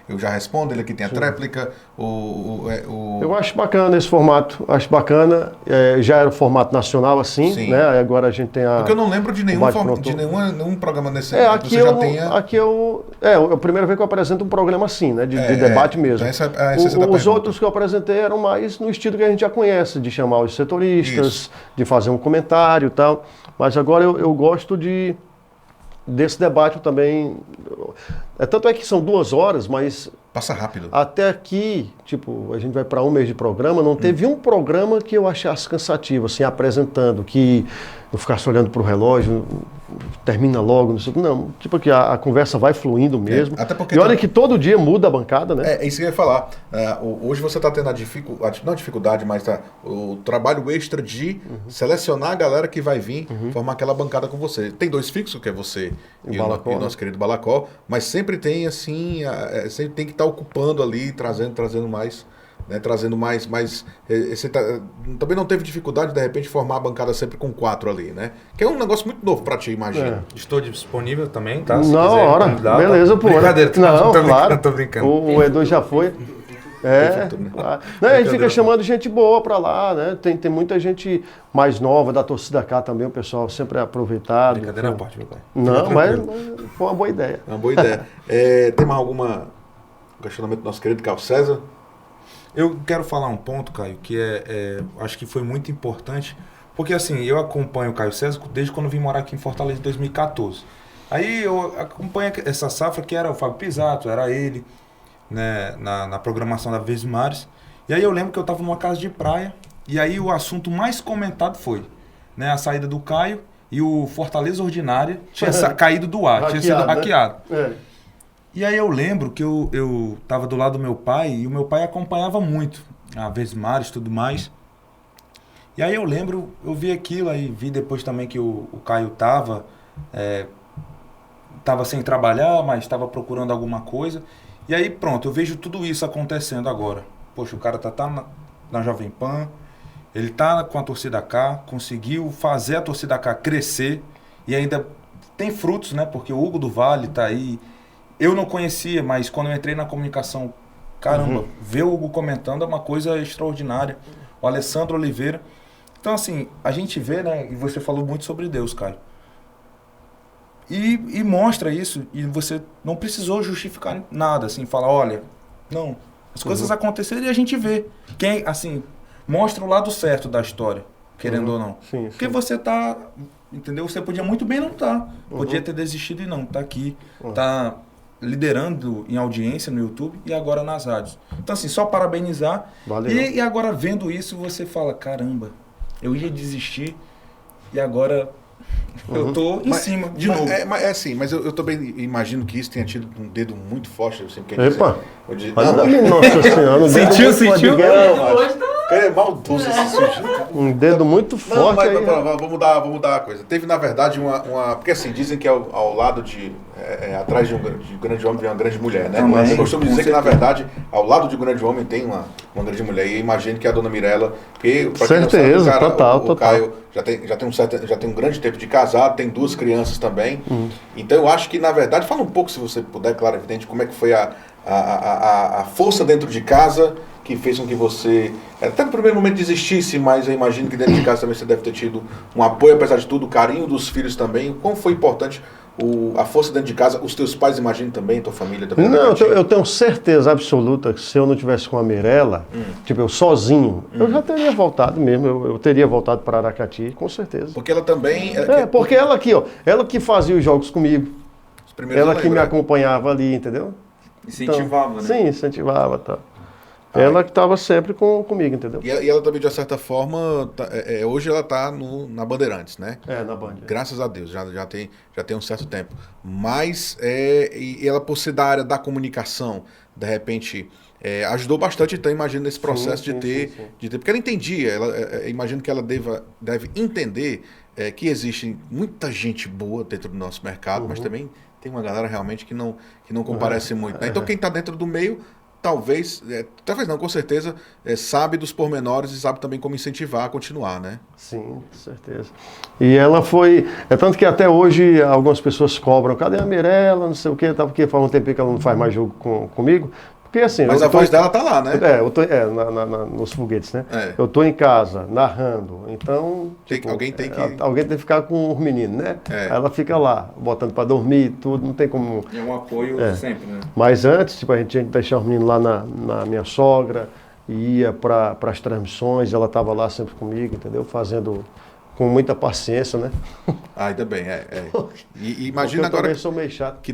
eu já respondo, ele aqui tem a tréplica. Eu acho bacana esse formato, acho bacana. Já era o formato nacional assim, né? Agora a gente tem a... Porque eu não lembro de nenhum programa nesse aqui é a primeira vez que eu apresento um programa assim, né? De debate mesmo. Então Os outros que eu apresentei eram mais no estilo que a gente já conhece, de chamar os setoristas, de fazer um comentário e tal. Mas agora eu gosto desse debate também. Tanto é que são 2 horas, mas... Passa rápido. Até aqui, tipo, a gente vai para 1 mês de programa, não teve um programa que eu achasse cansativo, assim, apresentando, que eu ficasse olhando para o relógio, termina logo, não sei o que. Não, tipo que a conversa vai fluindo mesmo. Até porque olha que todo dia muda a bancada, né? É isso que eu ia falar. Hoje você está tendo não a dificuldade, mas o trabalho extra de selecionar a galera que vai vir formar aquela bancada com você. Tem 2 fixos, que é você e o nosso querido Balacó, mas sempre tem assim, sempre tem que estar ocupando ali, trazendo mais... Né, trazendo mais você também não teve dificuldade de repente formar a bancada sempre com 4 ali, né? Que é um negócio muito novo pra ti, imagina. Estou disponível também, tá? Na hora, beleza, pô. Brincadeira, claro. Tô brincando. O Edu já foi. Não, a gente fica chamando gente boa pra lá, né? Tem muita gente mais nova da Torcida K também, o pessoal sempre é aproveitado. Brincadeira à parte, meu pai. Não, mas foi uma boa ideia. Uma boa ideia. Tem mais alguma questionamento do nosso querido Caio César? Eu quero falar um ponto, Caio, que acho que foi muito importante, porque assim, eu acompanho o Caio César desde quando vim morar aqui em Fortaleza em 2014. Aí eu acompanho essa safra que era o Fábio Pisato, era ele, né, na programação da Vesmares. E aí eu lembro que eu estava numa casa de praia, e aí o assunto mais comentado foi, né, a saída do Caio e o Fortaleza Ordinária tinha caído do ar, tinha sido hackeado. Né? E aí eu lembro que eu estava do lado do meu pai, e o meu pai acompanhava muito a Vesmares e tudo mais. E aí eu lembro, eu vi aquilo, aí vi depois também que o Caio estava sem trabalhar, mas estava procurando alguma coisa. E aí pronto, eu vejo tudo isso acontecendo agora. Poxa, o cara tá na Jovem Pan, ele tá com a Torcida K, conseguiu fazer a Torcida K crescer, e ainda tem frutos, né? Porque o Hugo do Vale tá aí. Eu não conhecia, mas quando eu entrei na comunicação, caramba, ver o Hugo comentando é uma coisa extraordinária. O Alessandro Oliveira. Então, assim, a gente vê, né? E você falou muito sobre Deus, Caio. E mostra isso. E você não precisou justificar nada, assim, falar, olha, não. As coisas aconteceram e a gente vê. Quem, assim, mostra o lado certo da história, querendo ou não. Sim, Porque você tá, entendeu? Você podia muito bem não estar. Podia ter desistido e não, tá aqui, tá liderando em audiência no YouTube e agora nas rádios. Então, assim, só parabenizar. Valeu. E agora, vendo isso, você fala, caramba, eu ia desistir e agora eu tô em cima, de novo. É assim, mas eu também imagino que isso tenha tido um dedo muito forte. Assim, porque Epa! não, Nossa senhora, Sentiu? é maldoso esse sujeito. um dedo muito Não, forte mas aí. vamos mudar a coisa. Teve, na verdade, uma. Porque assim, dizem que ao lado atrás de um grande homem tem uma grande mulher, né? Também, Mas eu costumo dizer com que, na verdade, ao lado de um grande homem tem uma grande mulher. E eu imagino que a dona Mirella, porque, pra quem não sabe, Certeza, o cara, total, o total. Caio já tem um grande tempo de casado, tem 2 crianças também. Então eu acho que, na verdade, fala um pouco, se você puder, claro, evidente, como é que foi a força dentro de casa que fez com que você, até no primeiro momento, desistisse, mas eu imagino que dentro de casa também você deve ter tido um apoio, apesar de tudo, o carinho dos filhos também. Como foi importante a força dentro de casa? Os teus pais, imagino também, tua família também. Não, eu tenho certeza absoluta que se eu não tivesse com a Mirella, tipo, eu sozinho, eu já teria voltado mesmo, eu teria voltado para Aracati, com certeza. Porque ela também... Porque ela aqui, ó, ela que fazia os jogos comigo, os primeiros ela eu que me lembro, acompanhava ali, entendeu? Incentivava, Então, né? Sim, incentivava, tá. Ela que estava sempre comigo, entendeu? E ela também, de uma certa forma, hoje ela está na Bandeirantes, né? Na Band. Graças a Deus, já tem um certo tempo. Mas e ela, por ser da área da comunicação, de repente, ajudou bastante, então, imagino, nesse processo de ter. Porque ela entendia, imagino que ela deve entender que existe muita gente boa dentro do nosso mercado, mas também tem uma galera realmente que não comparece muito, né? Então, quem está dentro do meio, talvez não, com certeza, sabe dos pormenores e sabe também como incentivar a continuar, né? Sim, com certeza. E ela foi... tanto que até hoje algumas pessoas cobram, cadê a Mirella, não sei o quê, porque faz um tempinho que ela não faz mais jogo comigo. Porque assim... Mas a voz dela tá lá, né? Eu tô nos foguetes, né? Eu tô em casa, narrando, então... Alguém tem que... Alguém tem que ficar com os meninos, né? Aí ela fica lá, botando para dormir e tudo, não tem como... É um apoio sempre, né? Mas antes, a gente tinha que deixar os meninos lá na minha sogra, ia para as transmissões, ela estava lá sempre comigo, entendeu? Fazendo com muita paciência, né? Ainda bem, E imagina Porque eu agora sou meio chato. que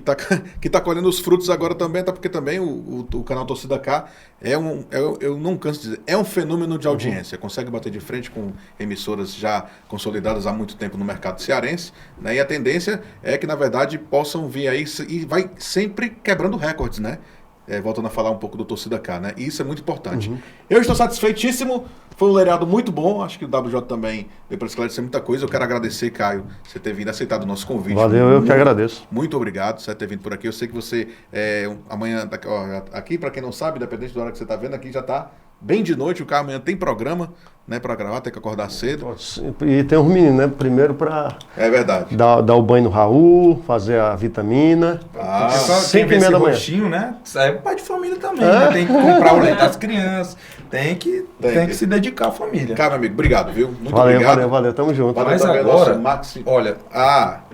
tá colhendo os frutos agora também, tá? Porque também o canal Torcida K eu não canso de dizer, é um fenômeno de audiência. Consegue bater de frente com emissoras já consolidadas há muito tempo no mercado cearense, né? E a tendência é que, na verdade, possam vir aí e vai sempre quebrando recordes, né? Voltando a falar um pouco do Torcida K, né? E isso é muito importante. Eu estou satisfeitíssimo. Foi um leirado muito bom. Acho que o WJ também deu para esclarecer muita coisa. Eu quero agradecer, Caio, você ter vindo, aceitado o nosso convite. Valeu, eu que agradeço. Muito obrigado por você ter vindo por aqui. Eu sei que você, amanhã, aqui, para quem não sabe, independente da hora que você está vendo, aqui já está bem de noite. O Caio amanhã tem programa, né, para gravar, tem que acordar cedo. E tem uns meninos, né? Primeiro para... É verdade. Dar o banho no Raul, fazer a vitamina. Quem vê esse rostinho, né? É pai de família também, né? Tem que comprar o leite das crianças, tem que se dedicar à família. Cara, meu amigo, obrigado, viu? Muito Valeu, obrigado. valeu, tamo junto. Mas também agora, nosso Maxi. olha,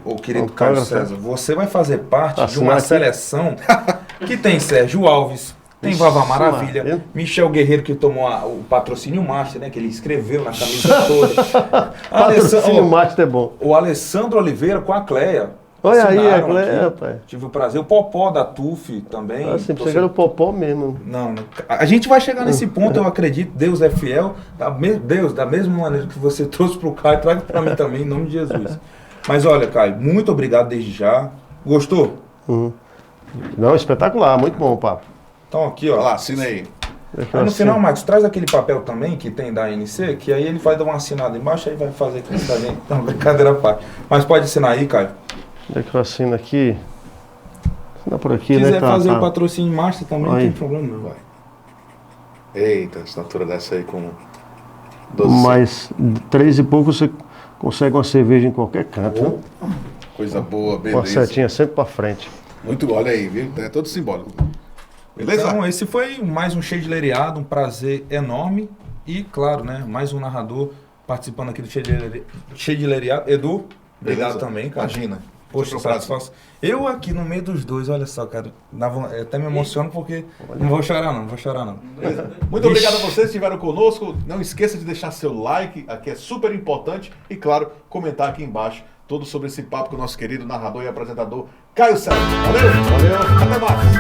ô querido Então, Carlos César. César, você vai fazer parte de Assinar uma aqui. seleção que tem Sérgio Alves, tem Ixi, Vavá Maravilha, Maria. Michel Guerreiro, que tomou o patrocínio Master, né? Que ele escreveu na camisa toda. Patrocínio Master é bom. O Alessandro Oliveira com a Cleia. Olha aí, Assinaram a Cleia, aqui. rapaz. Tive o prazer. O Popó da TUF também. Assim, você era o Popó mesmo. Não. A gente vai chegar nesse ponto, eu acredito. Deus é fiel. Deus, da mesma maneira que você trouxe para o Caio, traga para mim também, em nome de Jesus. Mas olha, Caio, muito obrigado desde já. Gostou? Não, espetacular, muito bom o papo. Então aqui, Vai ó. lá, assina aí. Deixa eu Aí no final, assinar. Marcos, traz aquele papel também que tem da ANC, que aí ele vai dar uma assinada embaixo, aí vai fazer aqui pra gente. Não, brincadeira à parte. Mas pode assinar aí, Caio. Deixa que eu assino aqui. Assina por aqui, Se né? quiser fazer o patrocínio Master também, não Aí. tem problema não. Eita, assinatura dessa aí com 12. Mas 3 e pouco você consegue uma cerveja em qualquer canto. Né? Coisa boa, Uma beleza. setinha sempre pra frente. Muito bom, olha aí, viu? É todo simbólico. Beleza? Então, esse foi mais um Cheio de Leiriado, um prazer enorme. E, claro, né, mais um narrador participando aqui do Cheio de Leiriado. Edu, obrigado Beleza? também, cara. Imagina. Poxa, Foi um prazer. satisfação. Eu aqui no meio dos dois, olha só, cara, eu até me emociono porque não vou chorar não. Muito obrigado a vocês que estiveram conosco. Não esqueça de deixar seu like, aqui é super importante. E claro, comentar aqui embaixo tudo sobre esse papo com o nosso querido narrador e apresentador Caio César. Valeu, valeu, até mais.